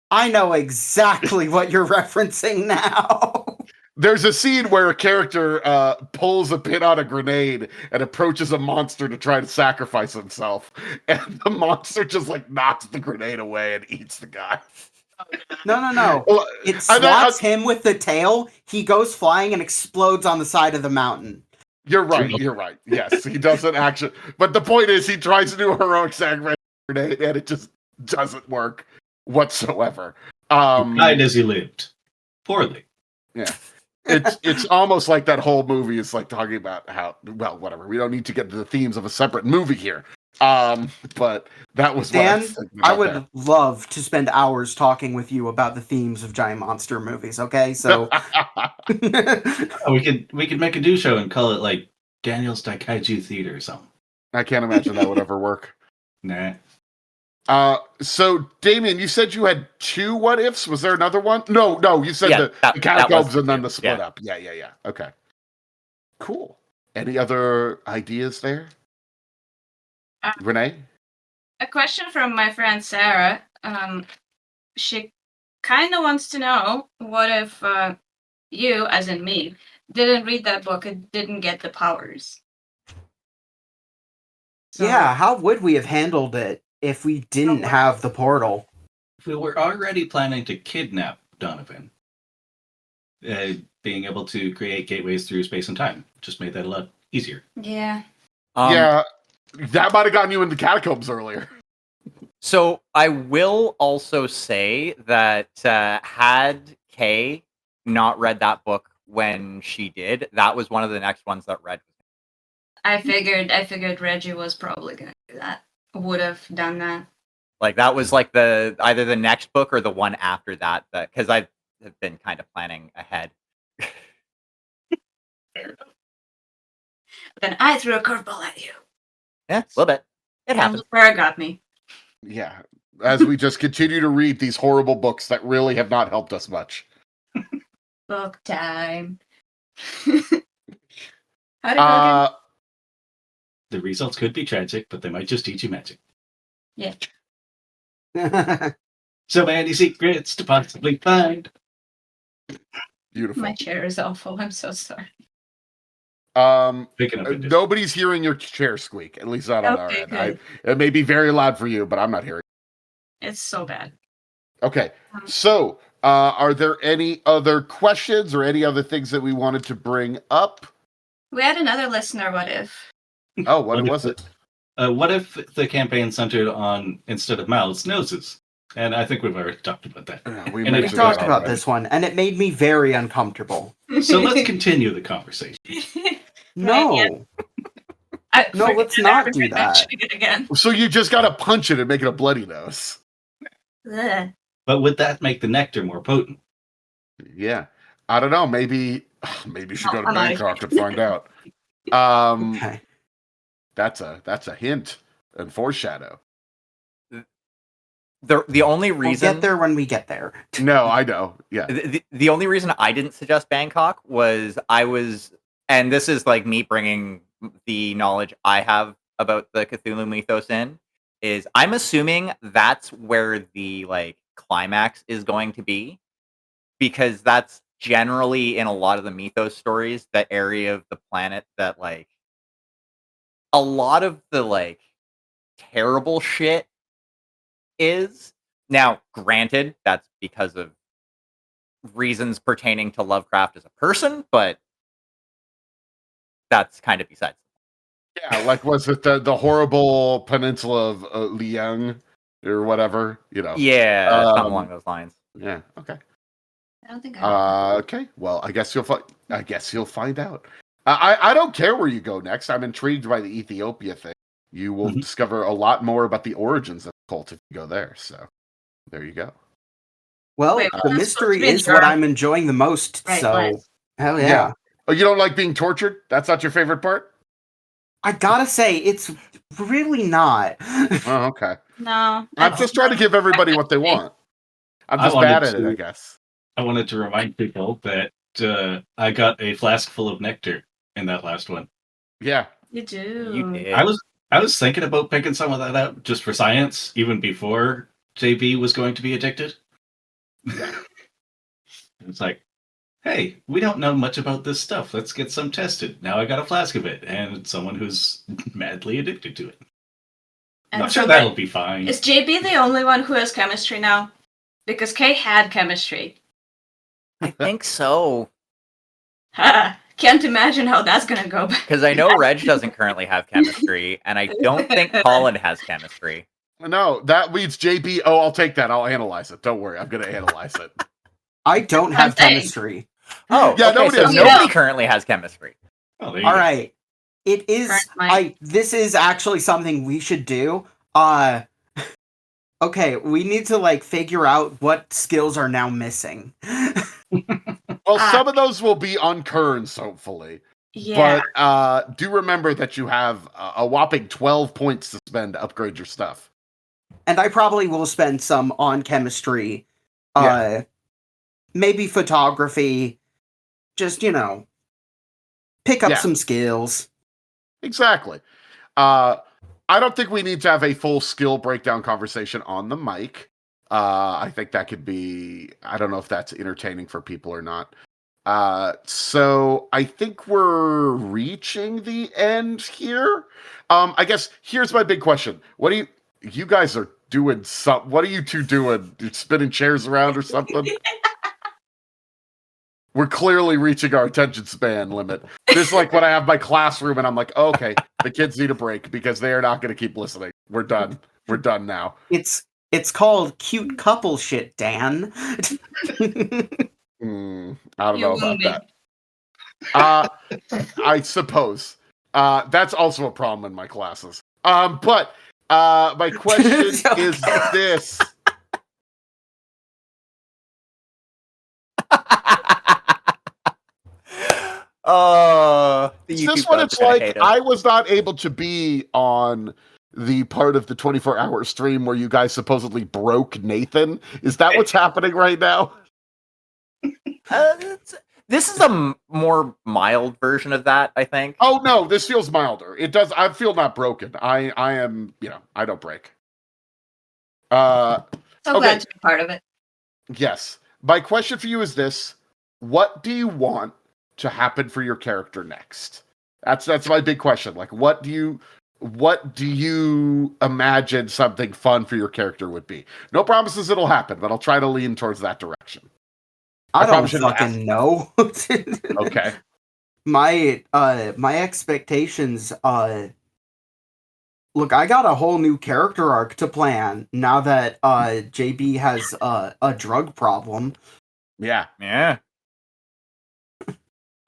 I know exactly what you're referencing now. There's a scene where a character pulls a pin on a grenade and approaches a monster to try to sacrifice himself, and the monster just like knocks the grenade away and eats the guy. No. Well, It swats him with the tail. He goes flying and explodes on the side of the mountain. You're right. Yes, he doesn't actually. But the point is, he tries to do a heroic sacrifice grenade, and it just doesn't work whatsoever. died as he lived, poorly. Yeah. It's almost like that whole movie is like talking about how, well, whatever. We don't need to get into the themes of a separate movie here. But that was what Dan, I would there. love to spend hours talking with you about the themes of giant monster movies. Okay, so We could make a do show and call it like Daniel's Daikaiju Theater or something. I can't imagine that would ever work. Nah. So Damien, you said you had two what ifs. Was there another one? No, you said the catacombs and then the split up. Yeah. Okay. Cool. Any other ideas there? Renee? A question from my friend Sarah. She kind of wants to know, what if you, as in me, didn't read that book and didn't get the powers? So, yeah, how would we have handled it if we didn't have the portal? If we were already planning to kidnap Donovan, being able to create gateways through space and time just made that a lot easier. Yeah. Yeah, that might have gotten you in the catacombs earlier. So I will also say that had Kay not read that book when she did, that was one of the next ones that read. I figured Reggie was probably gonna do that. Would have done that. Like that was like either the next book or the one after that because I have been kind of planning ahead. Fair enough. Then I threw a curveball at you. Yeah, a little bit. It And happened. look where it got me. Yeah, as we just continue to read these horrible books that really have not helped us much. Book time. How'd it go again? The results could be tragic, but they might just teach you magic. Yeah. So many secrets to possibly find. Beautiful. My chair is awful. I'm so sorry. Picking up a Nobody's hearing your chair squeak, at least not on our Okay, end. It may be very loud for you, but I'm not hearing it. It's so bad. Okay, so are there any other questions or any other things that we wanted to bring up? We had another listener, what if? Oh, what was it? What if the campaign centered on, instead of mouths, noses? And I think we've already talked about that. We We mentioned talked that about already. this one, and it made me very uncomfortable. So let's continue the conversation. No. I No, forget let's that not I do regret that. mentioning it again. So you just gotta punch it and make it a bloody nose. Ugh. But would that make the nectar more potent? Yeah, I don't know. Maybe you should go to I'm outta Bangkok here. and find out. Okay. That's a hint and foreshadow. The only We'll reason get there when we get there. No, I know. Yeah, the only reason I didn't suggest Bangkok was and this is like me bringing the knowledge I have about the Cthulhu mythos in is I'm assuming that's where the like climax is going to be, because that's generally in a lot of the mythos stories that area of the planet that like a lot of the like terrible shit is. Now, granted, that's because of reasons pertaining to Lovecraft as a person, but that's kind of besides. Yeah, like was it the horrible peninsula of Liang or whatever? You know. Yeah, something Um, along those lines. Yeah. Okay. I don't think I. Okay. Well, I guess you'll find out. I don't care where you go next. I'm intrigued by the Ethiopia thing. You will Mhm. discover a lot more about the origins of the cult if you go there. So, there you go. Well, Wait, the that's supposed mystery to be in is what German. I'm enjoying the most. Right, So, nice. hell Yeah. yeah. Oh, you don't like being tortured? That's not your favorite part? I gotta say, it's really not. Oh, okay. No, I'm it's just trying to give everybody what they want. I'm I just wanted bad at it, I to- guess. I wanted to remind people that I got a flask full of nectar in that last one. Yeah. You do. You did. I was thinking about picking some of that out just for science, even before JB was going to be addicted. Yeah. It's like, hey, we don't know much about this stuff. Let's get some tested. Now I got a flask of it, and it's someone who's madly addicted to it. And I'm sure so that'll be fine. Is JB the only one who has chemistry now? Because Kay had chemistry. I think so. Can't imagine how that's gonna go. Because I know Reg doesn't currently have chemistry, and I don't think Collin has chemistry. No, that leads JB. Oh, I'll take that. I'll analyze it. Don't worry. I'm going to analyze it. I don't have I'm saying. chemistry. Oh, Yeah, okay, nobody so has nobody chemistry. currently has chemistry. Oh, there you All go. right. It is. Currently. This is actually something we should do. Okay, we need to like figure out what skills are now missing. Well, some of those will be on Kerns, hopefully. Yeah. But do remember that you have a whopping 12 points to spend to upgrade your stuff. And I probably will spend some on chemistry. Yeah. Maybe photography. Just, pick up Yeah. some skills. Exactly. I don't think we need to have a full skill breakdown conversation on the mic. I think that could be, I don't know if that's entertaining for people or not. So I think we're reaching the end here. I guess here's my big question. What do you guys are doing what are you two doing? You're spinning chairs around or something? We're clearly reaching our attention span limit. This is like when I have my classroom and I'm like, oh, okay, the kids need a break because they are not going to keep listening. We're done. We're done now. It's called cute couple shit, Dan. I don't You know won about me. that. I suppose. That's also a problem in my classes. But my question is this. Oh, the Is YouTube this what gods it's are gonna like? hate us. I was not able to be on the part of the 24-hour stream where you guys supposedly broke Nathan. Is that what's happening right now? This is a more mild version of that, I think. Oh no, this feels milder. It does. I feel not broken. I am. I don't break. So okay. glad to be part of it. Yes. My question for you is this: what do you want to happen for your character next? That's my big question. Like, what do you imagine something fun for your character would be? No promises it'll happen, but I'll try to lean towards that direction. I don't probably should've fucking know. Okay. My expectations, look, I got a whole new character arc to plan now that JB has a drug problem. Yeah. Yeah.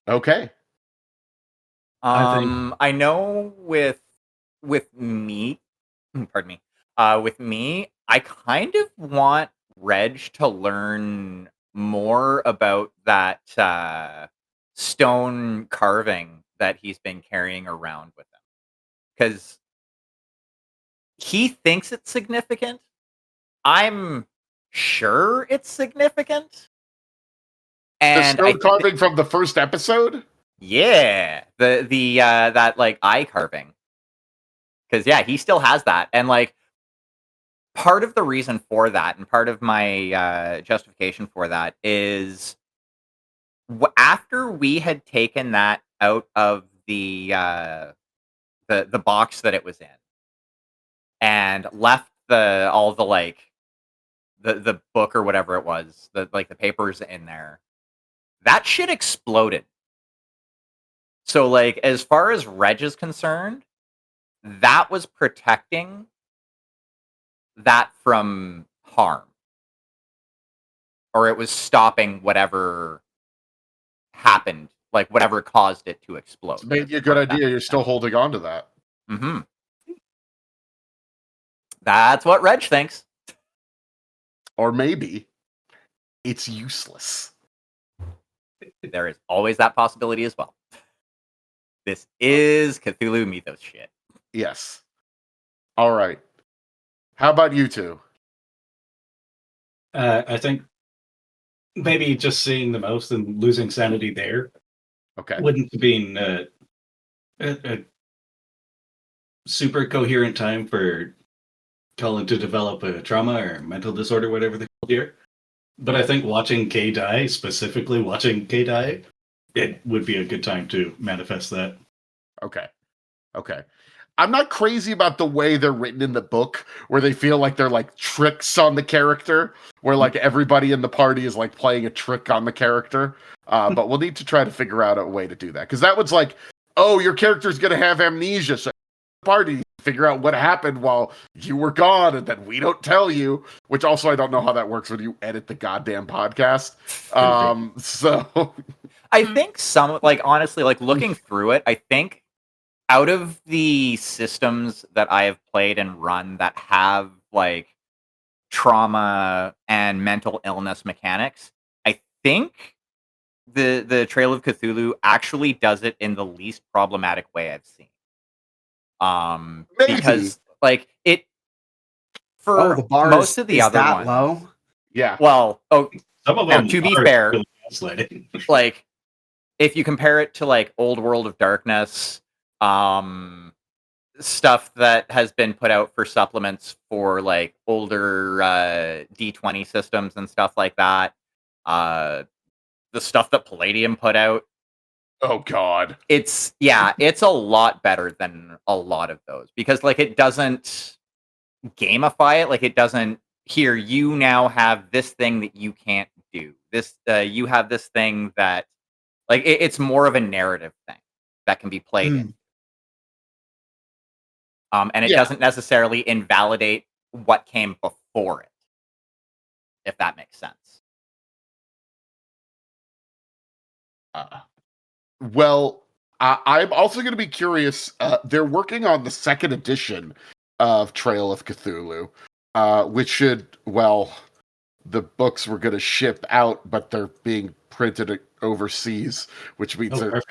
Okay. I know with me, pardon me. With me, I kind of want Reg to learn more about that stone carving that he's been carrying around with him, because he thinks it's significant. I'm sure it's significant, The and stone carving from the first episode? yeah, the that like eye carving. Because yeah, he still has that, and like part of the reason for that, and part of my justification for that is after we had taken that out of the box that it was in, and left all the like the book or whatever it was, the papers in there, that shit exploded. So like as far as Reg is concerned, that was protecting that from harm, or it was stopping whatever happened, like whatever caused it to explode. It's maybe a good idea. You're still holding on to that. Mm-hmm. That's what Reg thinks. Or maybe it's useless. There is always that possibility as well. This is Cthulhu Mythos shit. Yes. All right. How about you two? I think maybe just seeing the mouse and losing sanity there Okay. wouldn't have been a super coherent time for Collin to develop a trauma or mental disorder, whatever they call it here. But I think watching Kay die, specifically watching Kay die, it would be a good time to manifest that. Okay. I'm not crazy about the way they're written in the book, where they feel like they're like tricks on the character, where like everybody in the party is like playing a trick on the character. But we'll need to try to figure out a way to do that. Because that was like, oh, your character's going to have amnesia. So the party figure out what happened while you were gone, and then we don't tell you. Which also I don't know how that works when you edit the goddamn podcast. So I think honestly, like looking through it, I think out of the systems that I have played and run that have like trauma and mental illness mechanics, I think the Trail of Cthulhu actually does it in the least problematic way I've seen. Maybe. Because like it for the bar most of the is other that ones. low? yeah. Well, Some of now, them to be are fair, really gaslighting. like if you compare it to like Old World of Darkness, stuff that has been put out for supplements for like older D20 systems and stuff like that, the stuff that Palladium put out, Oh God. it's a lot better than a lot of those, because like it doesn't gamify it. Like it doesn't, here you now have this thing that you can't do, this you have this thing that like it's more of a narrative thing that can be played in. And it doesn't necessarily invalidate what came before it, if that makes sense. Well, I'm also going to be curious. They're working on the second edition of Trail of Cthulhu, which should, the books were going to ship out, but they're being printed overseas, which means that's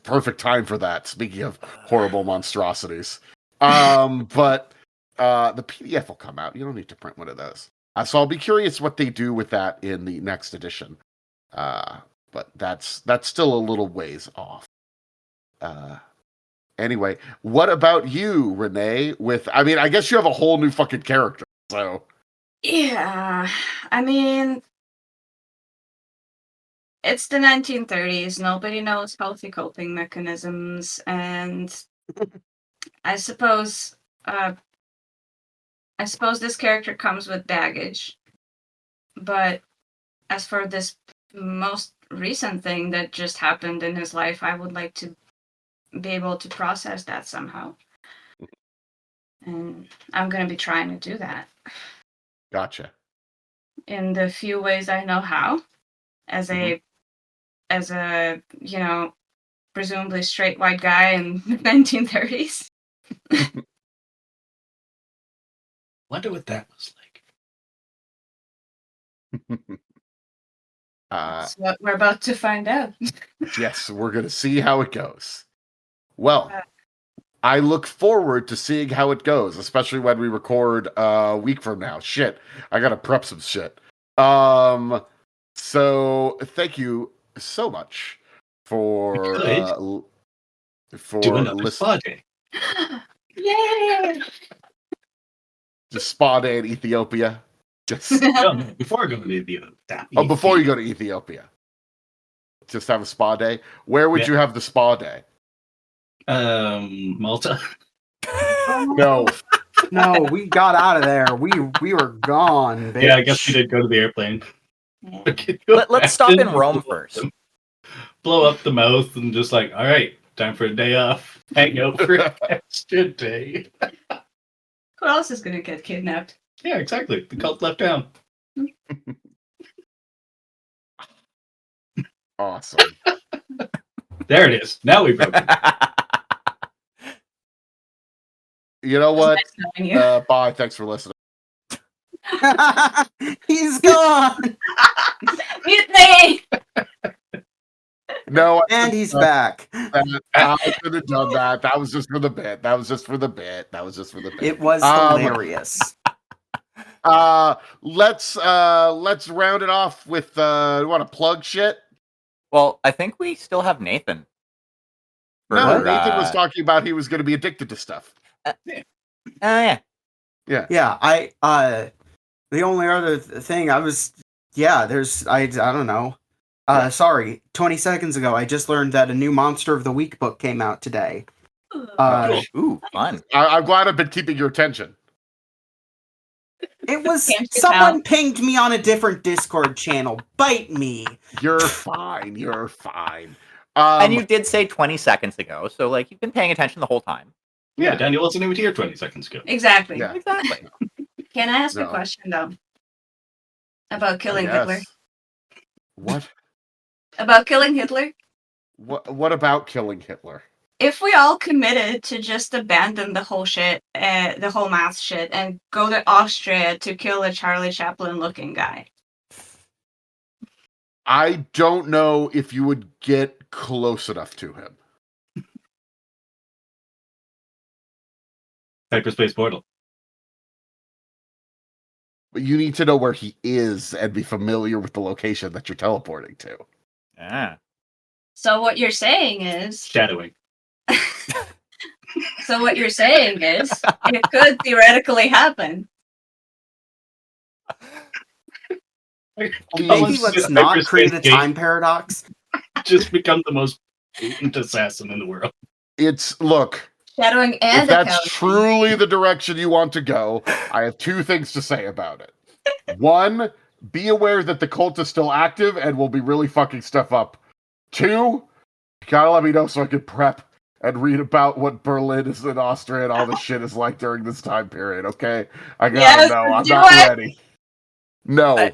perfect time for that. Speaking of horrible monstrosities. But the PDF will come out. You don't need to print one of those. So I'll be curious what they do with that in the next edition. But that's still a little ways off. Anyway, what about you, Renee? I guess you have a whole new fucking character, so. Yeah, I mean, it's the 1930s. Nobody knows healthy coping mechanisms, and I suppose this character comes with baggage. But as for this most recent thing that just happened in his life, I would like to be able to process that somehow. And I'm going to be trying to do that. Gotcha. In the few ways I know how, as a presumably straight white guy in the 1930s. Wonder what that was like. That's what we're about to find out. Yes, we're going to see how it goes. Well, I look forward to seeing how it goes, especially when we record a week from now. Shit, I got to prep some shit. So thank you so much for do another listening. Yay! Just spa day in Ethiopia. Just No, before going to Ethiopia. before you go to Ethiopia. Just have a spa day. Where would Yeah. you have the spa day? Malta. No. No, we got out of there. We were gone, bitch. Yeah, I guess we did go to the airplane. Yeah. Let's stop in Rome first. Blow up the mouth and just like, all right, time for a day off. Hang out for an extra day. Who else is gonna get kidnapped? Yeah, exactly. The cult left town. Awesome. There it is. Now we broke it. You know It was what? nice knowing you. Bye. Thanks for listening. He's gone, Mutiny! No, and he's back. I should have done that. That was just for the bit. That was just for the bit. It was hilarious. Let's round it off with you want to plug shit? Well, I think we still have Nathan. No, For, Nathan was talking about he was going to be addicted to stuff. Yeah. Yeah, the only other thing I was, I don't know. Sorry, 20 seconds ago, I just learned that a new Monster of the Week book came out today. Ooh, fun. I'm glad I've been keeping your attention. It was Can't you someone pinged me on a different Discord channel. Bite me. You're fine. You're fine. And you did say 20 seconds ago, so like you've been paying attention the whole time. Yeah, Daniel wasn't even here 20 seconds ago. Exactly. Yeah. Exactly. Can I ask No. a question though? About killing Yes. Hitler? What? About killing Hitler? What about killing Hitler? If we all committed to just abandon the whole shit, the whole math shit, and go to Austria to kill a Charlie Chaplin looking guy. I don't know if you would get close enough to him. Hyperspace portal. But you need to know where he is and be familiar with the location that you're teleporting to. Yeah. So what you're saying is, Shadowing. it could theoretically happen. Maybe let's not create a time paradox. Just become the most potent assassin in the world. Look, Shadowing if and that's accounting. truly the direction you want to go, I have two things to say about it. One, be aware that the cult is still active and will be really fucking stuff up. Two, you gotta let me know so I can prep and read about what Berlin is in Austria and all this shit is like during this time period, okay? I gotta Yes, know. I'm do not it. ready. No,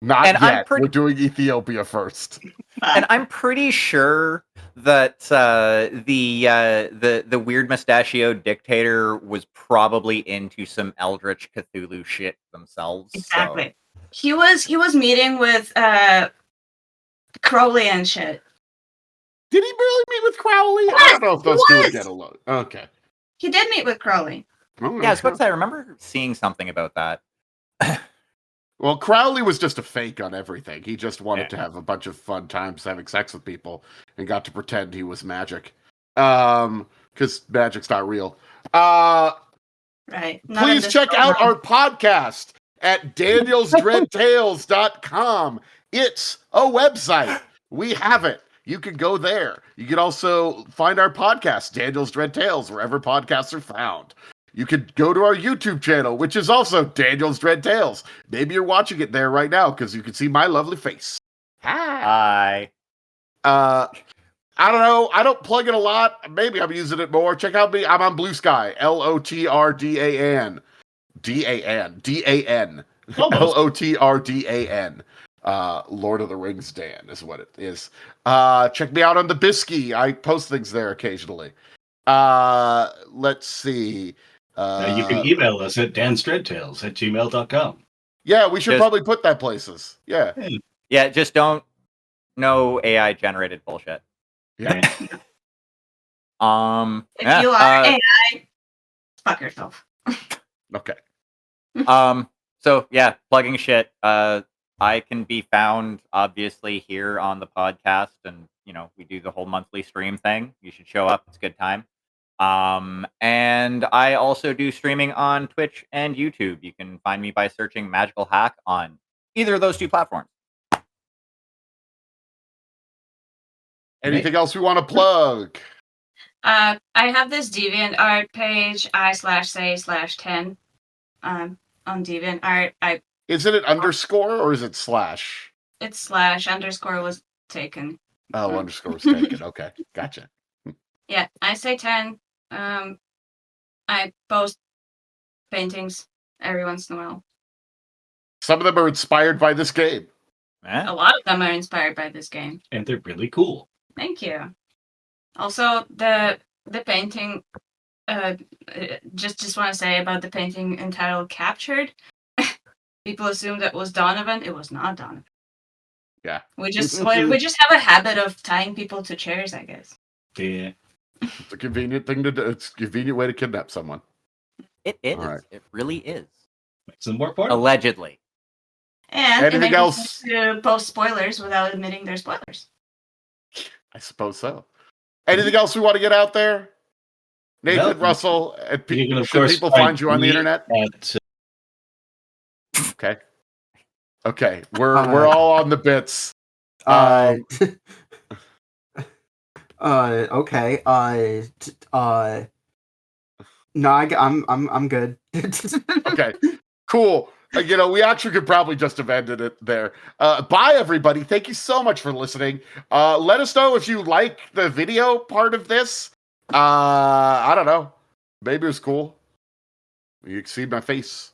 not and I'm yet. We're doing Ethiopia first. And I'm pretty sure that the weird mustachioed dictator was probably into some Eldritch Cthulhu shit themselves. Exactly. He was meeting with Crowley and shit. Did he really meet with Crowley? I Yes, don't know if those he two would was. get along. Okay. He did meet with Crowley. All Yeah, I was right. about to say, I remember seeing something about that. Well, Crowley was just a fake on everything. He just wanted Yeah. to have a bunch of fun times having sex with people and got to pretend he was magic. Because magic's not real. Right. Not in Please this check out program. our podcast at danielsdreadtales.com. It's a website. We have it. You can go there. You can also find our podcast, Daniel's Dread Tales, wherever podcasts are found. You could go to our YouTube channel, which is also Daniel's Dread Tales. Maybe you're watching it there right now because you can see my lovely face. Hi. I I don't know. I don't plug it a lot. Maybe I'm using it more. Check out me. I'm on Blue Sky. LOTRDAN. DAN. Almost. LOTRDAN. Lord of the Rings Dan is what it is. Check me out on the Bisky. I post things there occasionally. Let's see. You can email us at danstreadtales@gmail.com. Yeah, we should Just- probably put that places. Yeah. yeah, just don't no AI generated bullshit. Yeah. If yeah, you are AI, fuck yourself. Okay. So yeah, plugging shit. I can be found obviously here on the podcast, and we do the whole monthly stream thing. You should show up; it's a good time. And I also do streaming on Twitch and YouTube. You can find me by searching Magical Hack on either of those two platforms. Anything else we want to plug? I have this DeviantArt page, I/say/10, on DeviantArt. Is it an underscore or is it slash? It's /_ was taken. Oh, underscore was taken. Okay, gotcha. Yeah, I say 10. I post paintings every once in a while. Some of them are inspired by this game. A lot of them are inspired by this game. And they're really cool. Thank you. Also, the painting. Just want to say about the painting entitled "Captured." People assumed that was Donovan. It was not Donovan. Yeah. We just have a habit of tying people to chairs, I guess. Yeah. It's a convenient thing to do. It's a convenient way to kidnap someone. It is. All right. It really is. Makes them more portable. Allegedly. And Anything it makes else? sense to post spoilers without admitting they're spoilers. I suppose so. Anything else we want to get out there? Nathan, No. Russell, You can, of should course, people find you on the me internet? at, Okay. Okay. We're all on the bits. Okay. No, I'm good. Okay. Cool. We actually could probably just have ended it there. Bye, everybody. Thank you so much for listening. Let us know if you like the video part of this. I don't know. Maybe it was cool. You can see my face.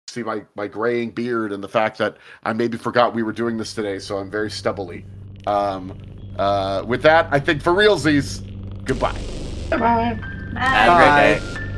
See my graying beard and the fact that I maybe forgot we were doing this today, so I'm very stubbly. With that, I think for realsies, goodbye. Bye. Have a great day.